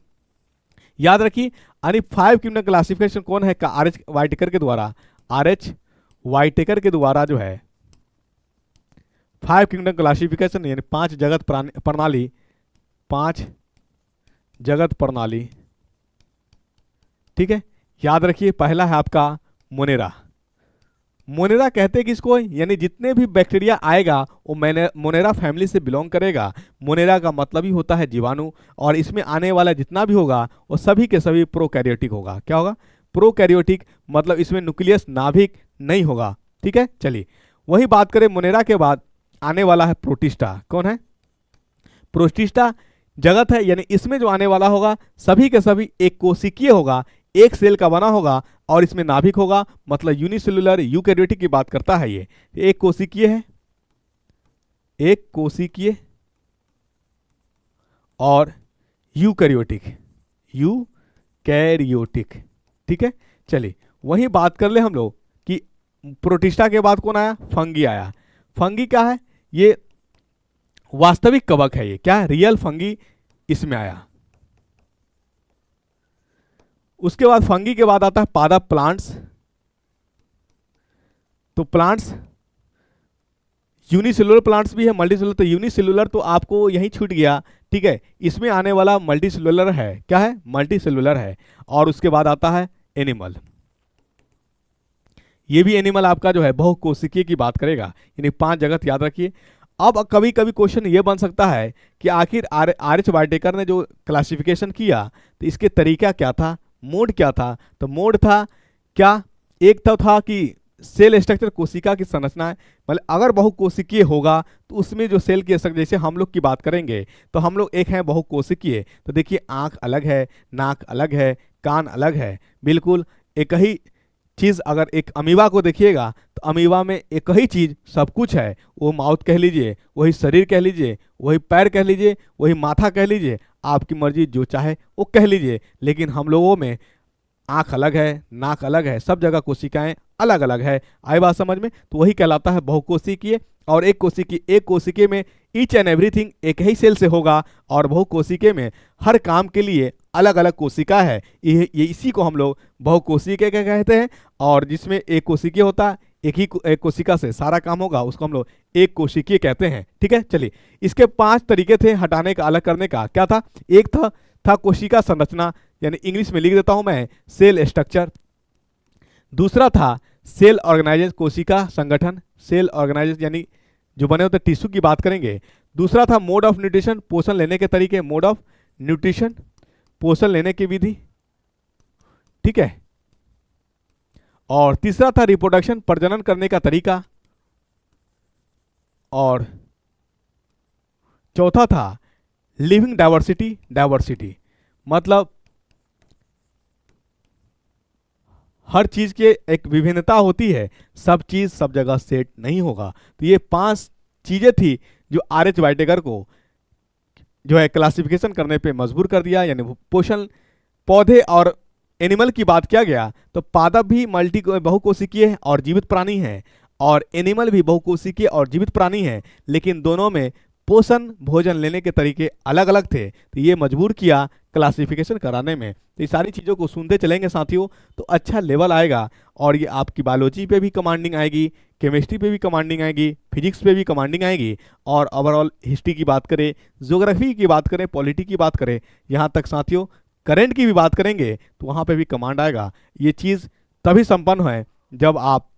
याद रखिए, यानी 5 किंगडम क्लासिफिकेशन कौन है, का आर.एच. वाइटेकर के द्वारा, आर.एच. वाइटेकर के द्वारा जो है 5 किंगडम क्लासिफिकेशन, यानी 5 जगत प्रणाली, 5 जगत प्रणाली, ठीक है। याद रखिए, पहला है आपका मोनेरा। मोनेरा कहते किसको, यानी जितने भी बैक्टीरिया आएगा वो मोनेरा फैमिली से बिलोंग करेगा। मोनेरा का मतलब ही होता है जीवाणु, और इसमें आने वाला जितना भी होगा वो सभी के सभी प्रोकैरियोटिक होगा। क्या होगा, प्रोकैरियोटिक, मतलब इसमें न्यूक्लियस, नाभिक नहीं होगा, ठीक है। चलिए वही बात करें, मोनेरा के बाद आने वाला है प्रोटिस्टा। कौन है, प्रोटिस्टा जगत है, यानी इसमें जो आने वाला होगा सभी के सभी एक कोशिकीय होगा, एक सेल का बना होगा, और इसमें नाभिक होगा, मतलब यूनिसेलुलर यूकैरियोटिक की बात करता है। ये एक कोशिकीय है, एक कोशिकीय और यूकैरियोटिक, यूकैरियोटिक, ठीक है। चलिए वही बात कर ले हम लोग कि प्रोटिस्टा के बाद कौन आया, फंगी आया। फंगी क्या है, ये वास्तविक कवक है ये, क्या है, रियल फंगी इसमें आया। उसके बाद फंगी के बाद आता है पादप प्लांट्स। तो प्लांट्स यूनिसेलुलर प्लांट्स भी है, मल्टीसेलुलर। तो यूनिसेलुलर तो आपको यही छूट गया, ठीक है। इसमें आने वाला मल्टीसेलुलर है, क्या है, मल्टीसेलुलर है। और उसके बाद आता है एनिमल। ये भी एनिमल आपका जो है बहुकोशिकीय की बात करेगा, यानी 5 जगत याद रखिए। अब कभी कभी क्वेश्चन ये बन सकता है कि आखिर आर एच वाइटेकर ने जो क्लासिफिकेशन किया तो इसके तरीका क्या था, मोड क्या था। तो मोड था क्या, एक तो था कि सेल स्ट्रक्चर, कोशिका की संरचना है, मतलब अगर बहुकोशिकीय होगा तो उसमें जो सेल की स्ट्रक्चर, जैसे हम लोग की बात करेंगे तो हम लोग एक हैं बहुकोशिकीय। तो देखिए आंख अलग है, नाक अलग है, कान अलग है, बिल्कुल एक ही चीज। अगर एक अमीबा को देखिएगा तो अमीबा में एक ही चीज सब कुछ है, वो माउथ कह लीजिए, वही शरीर कह लीजिए, वही पैर कह लीजिए, वही माथा कह लीजिए, आपकी मर्जी जो चाहे वो कह लीजिए। लेकिन हम लोगों में आंख अलग है, नाक अलग है, सब जगह कोशिकाएं अलग अलग है। आई बात समझ में? तो वही कहलाता है बहुकोशिकीय। और एक कोशिकीय में ईच एंड एवरीथिंग एक ही सेल से होगा, और बहुकोशिकीय में हर काम के लिए अलग अलग कोशिका है। ये इसी को हम लोग बहुकोशिकीय क्या कहते हैं। और जिसमें एक कोशिकीय होता है, एक कोशिका से सारा काम होगा, उसको हम लोग एक कोशिकीय कहते हैं, ठीक है। चलिए, इसके 5 तरीके थे हटाने का, अलग करने का। क्या था, एक था कोशिका संरचना, यानी इंग्लिश में लिख देता हूं मैं, सेल स्ट्रक्चर। दूसरा था सेल ऑर्गेनाइजेशन, कोशिका संगठन, सेल ऑर्गेनाइजेशन यानी जो बने होते टिश्यू की बात करेंगे। दूसरा था मोड ऑफ न्यूट्रिशन, पोषण लेने के तरीके, मोड ऑफ न्यूट्रिशन, पोषण लेने की विधि, ठीक है। और तीसरा था रिप्रोडक्शन, प्रजनन करने का तरीका। और चौथा था लिविंग डाइवर्सिटी, मतलब हर चीज के एक विभिन्नता होती है, सब चीज सब जगह सेट नहीं होगा। तो ये 5 चीजें थी जो आर एच वाइटेकर को जो है क्लासिफिकेशन करने पे मजबूर कर दिया। यानी पोषण, पौधे और एनिमल की बात किया गया तो पादप भी बहुकोशिकीय और जीवित प्राणी है, और एनिमल भी बहुकोशिकीय और जीवित प्राणी है, लेकिन दोनों में पोषण भोजन लेने के तरीके अलग अलग थे। तो ये मजबूर किया क्लासिफिकेशन कराने में। तो ये सारी चीज़ों को सुनते चलेंगे साथियों तो अच्छा लेवल आएगा, और ये आपकी बायोलॉजी पे भी कमांडिंग आएगी, केमिस्ट्री पे भी कमांडिंग आएगी, फिजिक्स पे भी कमांडिंग आएगी। और ओवरऑल हिस्ट्री की बात करें, ज्योग्राफी की बात करें, पॉलिटी की बात करें, यहाँ तक साथियों करंट की भी बात करेंगे तो वहाँ पे भी कमांड आएगा। ये चीज़ तभी संपन्न है जब आप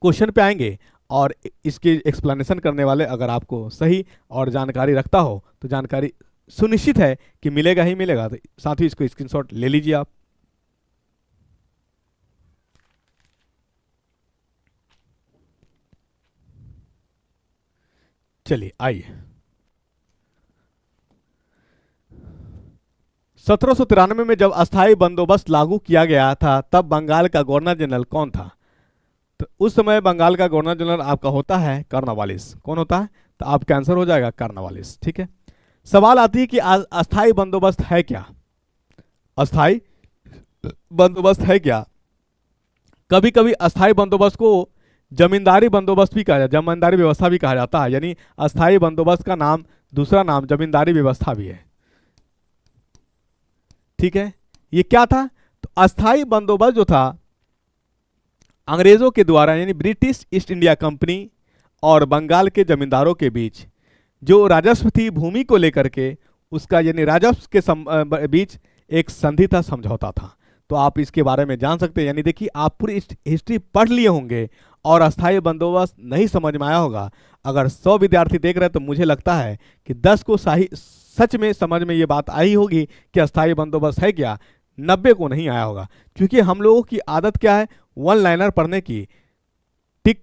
क्वेश्चन पे आएंगे और इसके एक्सप्लेनेशन करने वाले अगर आपको सही और जानकारी रखता हो तो जानकारी सुनिश्चित है कि मिलेगा ही मिलेगा। तो साथ ही इसको स्क्रीनशॉट ले लीजिए आप। चलिए आइए, 1793 में जब अस्थाई बंदोबस्त लागू किया गया था तब बंगाल का गवर्नर जनरल कौन था? तो उस समय बंगाल का गवर्नर जनरल आपका होता है कॉर्नवालिस। कौन होता है? तो आपका आंसर हो जाएगा कॉर्नवालिस, ठीक है। सवाल आती है कि अस्थाई बंदोबस्त है क्या? अस्थाई बंदोबस्त है क्या? कभी कभी अस्थाई बंदोबस्त को जमींदारी बंदोबस्त भी कहा जाता है, जमींदारी व्यवस्था भी कहा जाता है। यानी अस्थाई बंदोबस्त का नाम, दूसरा नाम जमींदारी व्यवस्था भी है, ठीक है। ये क्या था? तो अस्थाई बंदोबस्त जो था अंग्रेजों के द्वारा, यानी ब्रिटिश ईस्ट इंडिया कंपनी और बंगाल के जमींदारों के बीच जो राजस्व थी भूमि को लेकर के, उसका यानी राजस्व के बीच एक संधि था, समझौता था। तो आप इसके बारे में जान सकते हैं। यानी देखिए आप पूरी हिस्ट्री पढ़ लिए होंगे और अस्थाई बंदोबस्त नहीं समझ में आया होगा। अगर 100 विद्यार्थी देख रहे हैं तो मुझे लगता है कि 10 को सच में समझ में ये बात आई होगी कि अस्थाई बंदोबस्त है क्या, 90 को नहीं आया होगा। क्योंकि हम लोगों की आदत क्या है, वन लाइनर पढ़ने की, टिक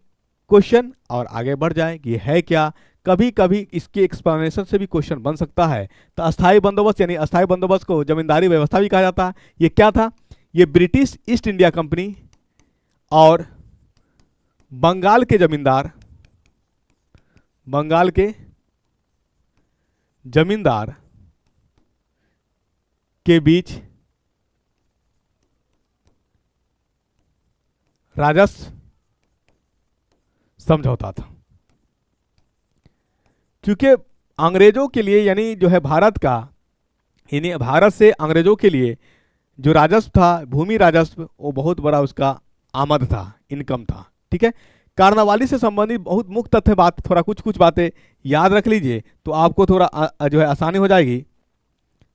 क्वेश्चन और आगे बढ़ जाए कि है क्या। कभी कभी इसके एक्सप्लेनेशन से भी क्वेश्चन बन सकता है। तो अस्थाई बंदोबस्त यानी अस्थाई बंदोबस्त को जमींदारी व्यवस्था भी कहा जाता है। ये क्या था? ये ब्रिटिश ईस्ट इंडिया कंपनी और बंगाल के जमींदार के बीच राजस्व समझौता था। क्योंकि अंग्रेजों के लिए यानी जो है भारत का, यानी भारत से अंग्रेजों के लिए जो राजस्व था, भूमि राजस्व, वो बहुत बड़ा उसका आमद था, इनकम था। ठीक है, कार्नावाली से संबंधित बहुत मुख्य तथ्य बात, थोड़ा कुछ कुछ बातें याद रख लीजिए तो आपको थोड़ा जो है आसानी हो जाएगी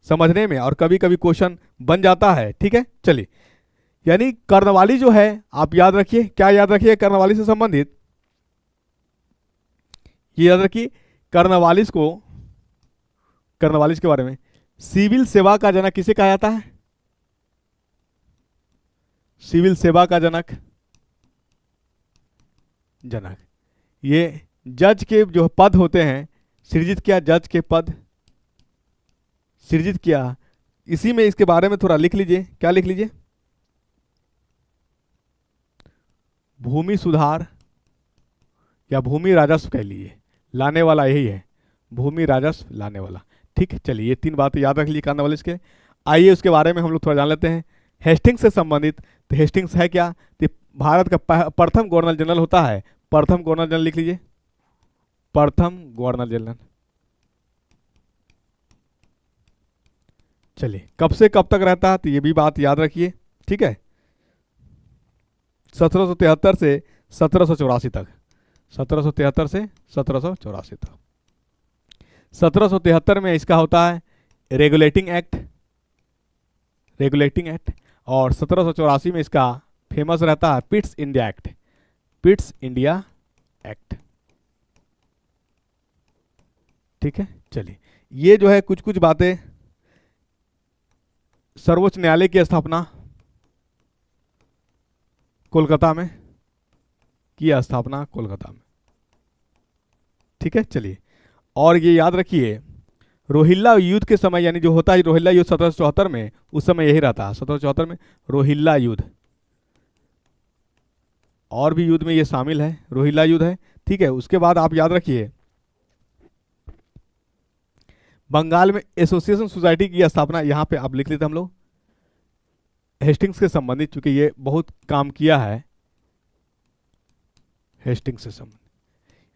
समझने में, और कभी कभी क्वेश्चन बन जाता है। ठीक है, चलिए, यानी कर्णवाली जो है आप याद रखिए, क्या याद रखिए कर्णवाली से संबंधित, ये याद रखिए कर्णवालिस को, कर्णवालिस के बारे में, सिविल सेवा का जनक किसे कहा जाता है? सिविल सेवा का जनक, जनक। ये जज के जो पद होते हैं सृजित किया, जज के पद सृजित किया, इसी में इसके बारे में थोड़ा लिख लीजिए। क्या लिख लीजिए? भूमि सुधार या भूमि राजस्व कह लीजिए, लाने वाला यही है, भूमि राजस्व लाने वाला। ठीक है, चलिए ये तीन बातें याद रख लीजिए कर्नवालिस के। आइए उसके बारे में हम लोग थोड़ा जान लेते हैं। हेस्टिंग्स से संबंधित, तो हेस्टिंग्स है क्या? तो भारत का प्रथम गवर्नर जनरल होता है, प्रथम गवर्नर जनरल लिख लीजिए, प्रथम गवर्नर जनरल। चलिए, कब से कब तक रहता है तो ये भी बात याद रखिए। ठीक है, 1773 से 1784 तक, 1773 से 1784 तक। 1773 में इसका होता है रेगुलेटिंग एक्ट, रेगुलेटिंग एक्ट, और 1784 में इसका फेमस रहता है Pitt's India act, Pitt's India act. ठीक है, चलिए ये जो है कुछ कुछ बातें। सर्वोच्च न्यायालय की स्थापना कोलकाता में, की स्थापना कोलकाता में। ठीक है, चलिए, और ये याद रखिए रोहिल्ला युद्ध के समय, यानी जो होता है रोहिल्ला युद्ध 1774 में, उस समय यही रहता है 1774 में रोहिल्ला युद्ध, और भी युद्ध में ये शामिल है, रोहिल्ला युद्ध है। ठीक है, उसके बाद आप याद रखिए बंगाल में एसोसिएशन सोसाइटी की स्थापना, यहां पे आप लिख लेते हम लोग हेस्टिंग्स के संबंधित, चूंकि ये बहुत काम किया है हेस्टिंग्स से संबंधित,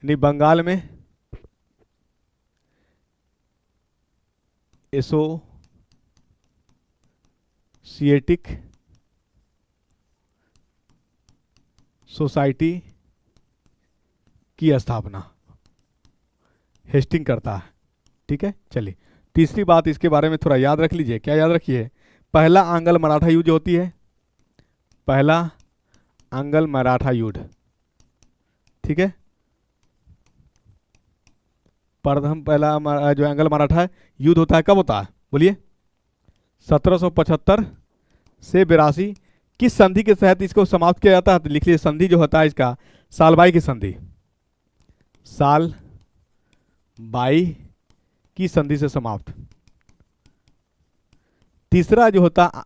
यानी बंगाल में एसोसिएटिक सोसाइटी की स्थापना हेस्टिंग करता है। ठीक है, चलिए तीसरी बात इसके बारे में थोड़ा याद रख लीजिए। क्या याद रखिए? पहला आंग्ल मराठा युद्ध होती है, पहला आंग्ल मराठा युद्ध। ठीक है, प्रथम पहला जो आंग्ल मराठा युद्ध होता है कब होता है बोलिए? 1775 से 82। किस संधि के तहत इसको समाप्त किया जाता है? तो लिख लीजिए संधि जो होता है इसका सालबाई की संधि, साल बाई की संधि से समाप्त। तीसरा जो होता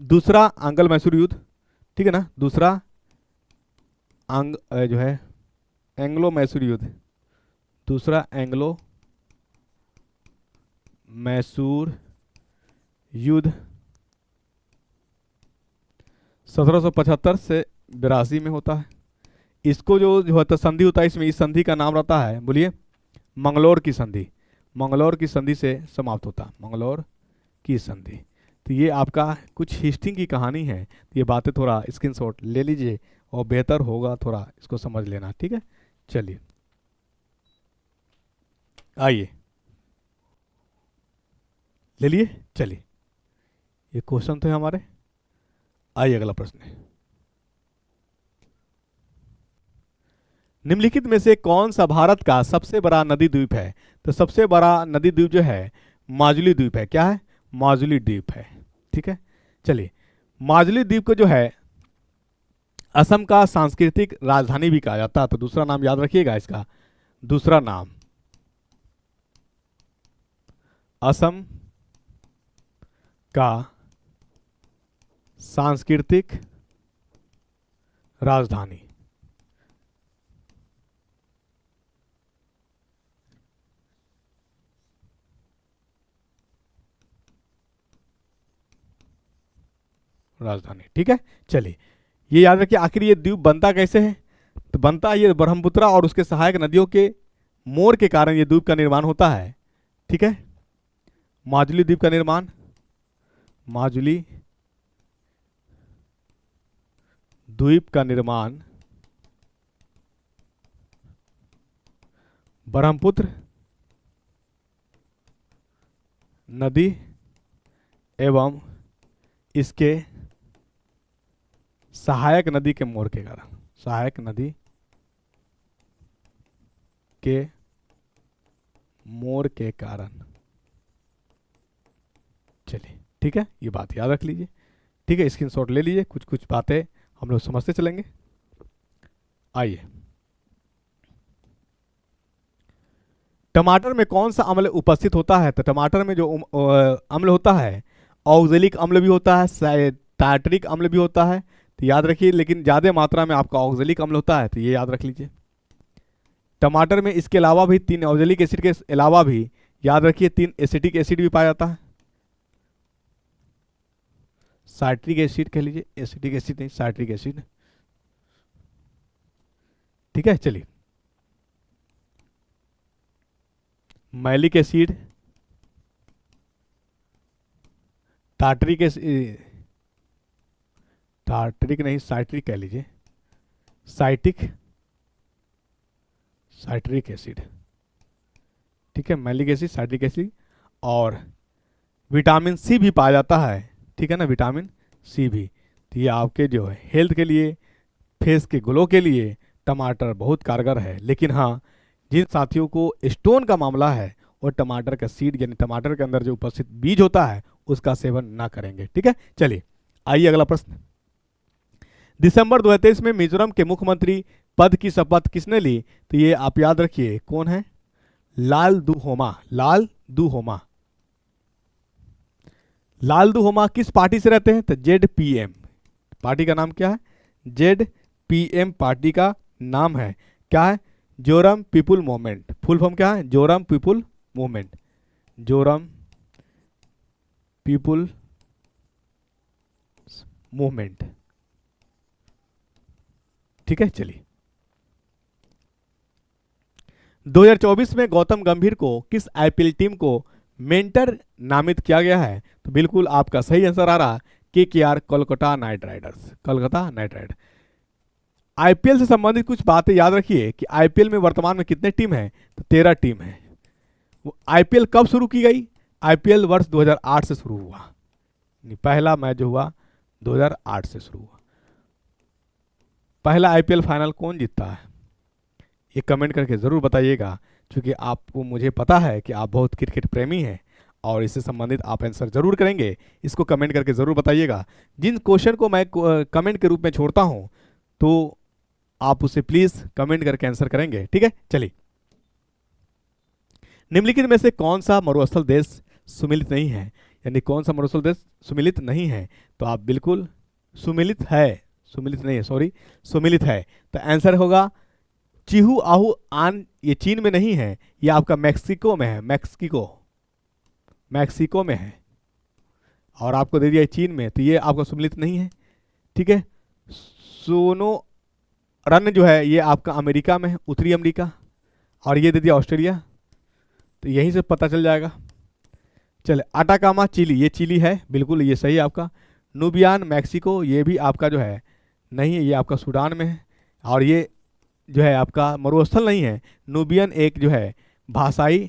दूसरा आंग्ल मैसूर युद्ध, ठीक है ना, दूसरा जो है एंग्लो मैसूर युद्ध, दूसरा एंग्लो मैसूर युद्ध 1775 से 82 में होता है। इसको जो होता संधि होता है, इसमें इस संधि का नाम रहता है बोलिए मंगलोर की संधि, मंगलोर की संधि से समाप्त होता, मंगलोर की संधि। तो ये आपका कुछ हिस्ट्री की कहानी है, तो ये बातें थोड़ा स्क्रीनशॉट ले लीजिए और बेहतर होगा थोड़ा इसको समझ लेना। ठीक है, चलिए आइए ले लिए। चलिए ये क्वेश्चन थे हमारे, आइए अगला प्रश्न है, निम्नलिखित में से कौन सा भारत का सबसे बड़ा नदी द्वीप है? तो सबसे बड़ा नदी द्वीप जो है माजुली द्वीप है। क्या है? माजुली द्वीप है। ठीक है, चलिए माजुली द्वीप को जो है असम का सांस्कृतिक राजधानी भी कहा जाता है। तो दूसरा नाम याद रखिएगा इसका, दूसरा नाम असम का सांस्कृतिक राजधानी। राजधानी, ठीक है, चलिए ये याद रखिए। आखिर ये द्वीप बनता कैसे है? तो बनता ये ब्रह्मपुत्र और उसके सहायक नदियों के मोर के कारण ये द्वीप का निर्माण होता है। ठीक है, माजुली द्वीप का निर्माण, माजुली द्वीप का निर्माण ब्रह्मपुत्र नदी एवं इसके सहायक नदी के मोर के कारण, सहायक नदी के मोर के कारण। चलिए ठीक है, ये बात याद रख लीजिए। ठीक है, स्क्रीनशॉट ले लीजिए, कुछ कुछ बातें हम लोग समझते चलेंगे। आइए, टमाटर में कौन सा अम्ल उपस्थित होता है? तो टमाटर में जो अम्ल होता है, ऑक्जेलिक अम्ल भी होता है, टार्टरिक अम्ल भी होता है, तो याद रखिए, लेकिन ज़्यादा मात्रा में आपका ऑक्जेलिक अम्ल होता है, तो ये याद रख लीजिए। टमाटर में इसके अलावा भी 3 ऑक्जेलिक एसिड के अलावा भी याद रखिए 3 एसिटिक एसिड भी पाया जाता है। साइट्रिक एसिड कह लीजिए, एसिटिक एसिड नहीं, साइट्रिक एसिड। ठीक है, चलिए, malic acid, tartaric acid, tartaric नहीं, साइट्रिक कह लीजिए, साइट्रिक एसिड। ठीक है, मैलिक एसिड, साइट्रिक एसिड, और विटामिन सी भी पाया जाता है। ठीक है ना, विटामिन सी भी। तो ये आपके जो है हेल्थ के लिए, फेस के ग्लो के लिए टमाटर बहुत कारगर है। लेकिन हाँ, जिन साथियों को स्टोन का मामला है वो टमाटर का सीड यानी टमाटर के अंदर जो उपस्थित बीज होता है उसका सेवन ना करेंगे। ठीक है, चलिए आइए अगला प्रश्न। दिसंबर 2023 में मिजोरम के मुख्यमंत्री पद की शपथ किसने ली? तो ये आप याद रखिए, कौन है? लाल दुहोमा। लाल दुहोमा, लाल दुहोमा किस पार्टी से रहते हैं? तो ZPM पार्टी का नाम क्या है? ZPM पार्टी का नाम है। क्या है? Zoram people movement. Full form क्या है? Zoram people movement, Zoram people movement. ठीक है, चलिए 2024 में गौतम गंभीर को किस IPL टीम को मेंटर नामित किया गया है? तो बिल्कुल आपका सही आंसर आ रहा, KKR, Kolkata knight riders, Kolkata knight rider. IPL से संबंधित कुछ बातें याद रखिए कि IPL में वर्तमान में कितने टीम हैं? तो 13 टीम है। IPL कब शुरू की गई? IPL वर्ष 2008 से शुरू हुआ, पहला मैच जो हुआ 2008 से शुरू हुआ। पहला IPL फाइनल कौन जीतता है? ये कमेंट करके ज़रूर बताइएगा, क्योंकि आपको, मुझे पता है कि आप बहुत क्रिकेट प्रेमी हैं और इससे संबंधित आप आंसर जरूर करेंगे। इसको कमेंट करके ज़रूर बताइएगा। जिन क्वेश्चन को मैं कमेंट के रूप में छोड़ता हूं तो आप उसे प्लीज़ कमेंट करके आंसर करेंगे। ठीक है, चलिए, निम्नलिखित में से कौन सा मरुस्थल देश सुमिलित नहीं है? यानी कौन सा मरुस्थल देश सुमिलित नहीं है? तो आप बिल्कुल सुमिलित है, सुमिलित नहीं है, सॉरी, सुमिलित है। तो आंसर होगा चिहू आहू आन। ये चीन में नहीं है, ये आपका मैक्सिको में है, मैक्सिको में है, और आपको दे दिया चीन में, तो ये आपका सुमिलित नहीं है। ठीक है, सोनो रन जो है ये आपका अमेरिका में है, उत्तरी अमेरिका, और ये दे दिया ऑस्ट्रेलिया, तो यहीं से पता चल जाएगा। चले, अटाकामा चिली, ये चिली है, बिल्कुल ये सही है आपका। नुबियान मैक्सिको, ये भी आपका जो है नहीं है, ये आपका सूडान में है, और ये जो है आपका मरुस्थल नहीं है। नुबियन एक जो है भाषाई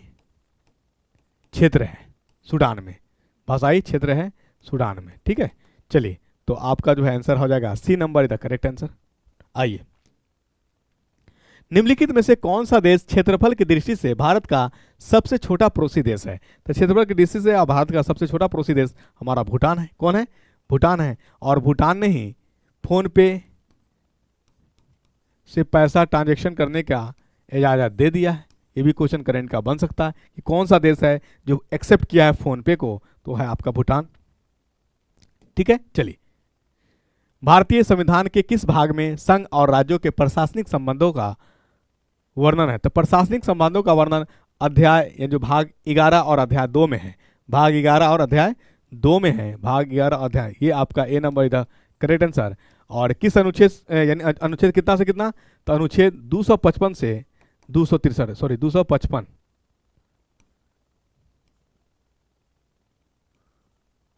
क्षेत्र है सूडान में, भाषाई क्षेत्र है सूडान में। ठीक है, चलिए, तो आपका जो है आंसर हो जाएगा C number is the correct answer. आइए, निम्नलिखित में से कौन सा देश क्षेत्रफल की दृष्टि से भारत का सबसे छोटा पड़ोसी देश है? तो क्षेत्रफल की दृष्टि से भारत का सबसे छोटा पड़ोसी देश हमारा भूटान है। कौन है? भूटान है। और भूटान ने ही फोन पे से पैसा ट्रांजैक्शन करने का इजाज़त दे दिया है। ये भी क्वेश्चन करेंट का बन सकता है कि कौन सा देश है जो एक्सेप्ट किया है फोन पे को? तो है आपका भूटान। ठीक है, चलिए, भारतीय संविधान के किस भाग में संघ और राज्यों के प्रशासनिक संबंधों का वर्णन है? तो प्रशासनिक संबंधों का वर्णन अध्याय या जो भाग 11 और अध्याय 2 में है, भाग 11 और अध्याय 2 में है, भाग 11 अध्याय, ये आपका A number is the correct answer. और किस अनुच्छेद यानी अनुच्छेद कितना से कितना? तो अनुच्छेद 255 से 263 सॉरी 255,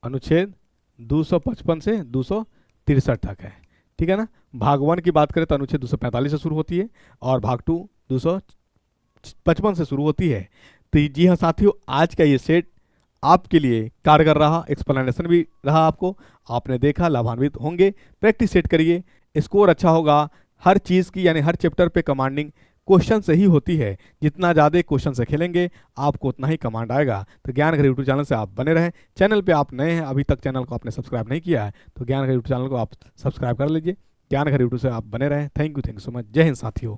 अनुच्छेद 255 से 263 तक है, ठीक है ना। भाग 1 की बात करें तो अनुच्छेद 245 से शुरू होती है और भाग 2 255 से शुरू होती है। तो जी हाँ साथियों, आज का ये सेट आपके लिए कारगर रहा, एक्सप्लेनेशन भी रहा, आपको आपने देखा, लाभान्वित होंगे। प्रैक्टिस सेट करिए, स्कोर अच्छा होगा। हर चीज़ की यानी हर चैप्टर पे कमांडिंग क्वेश्चन से ही होती है। जितना ज़्यादा क्वेश्चन से खेलेंगे आपको उतना ही कमांड आएगा। तो ज्ञान घर यूट्यूब चैनल से आप बने रहें। चैनल पे आप नए हैं, अभी तक चैनल को आपने सब्सक्राइब नहीं किया है तो ज्ञान घर यूट्यूब चैनल को आप सब्सक्राइब कर लीजिए। ज्ञान घर यूट्यूब से आप बने रहें। Thank you so much. जय हिंद साथियों।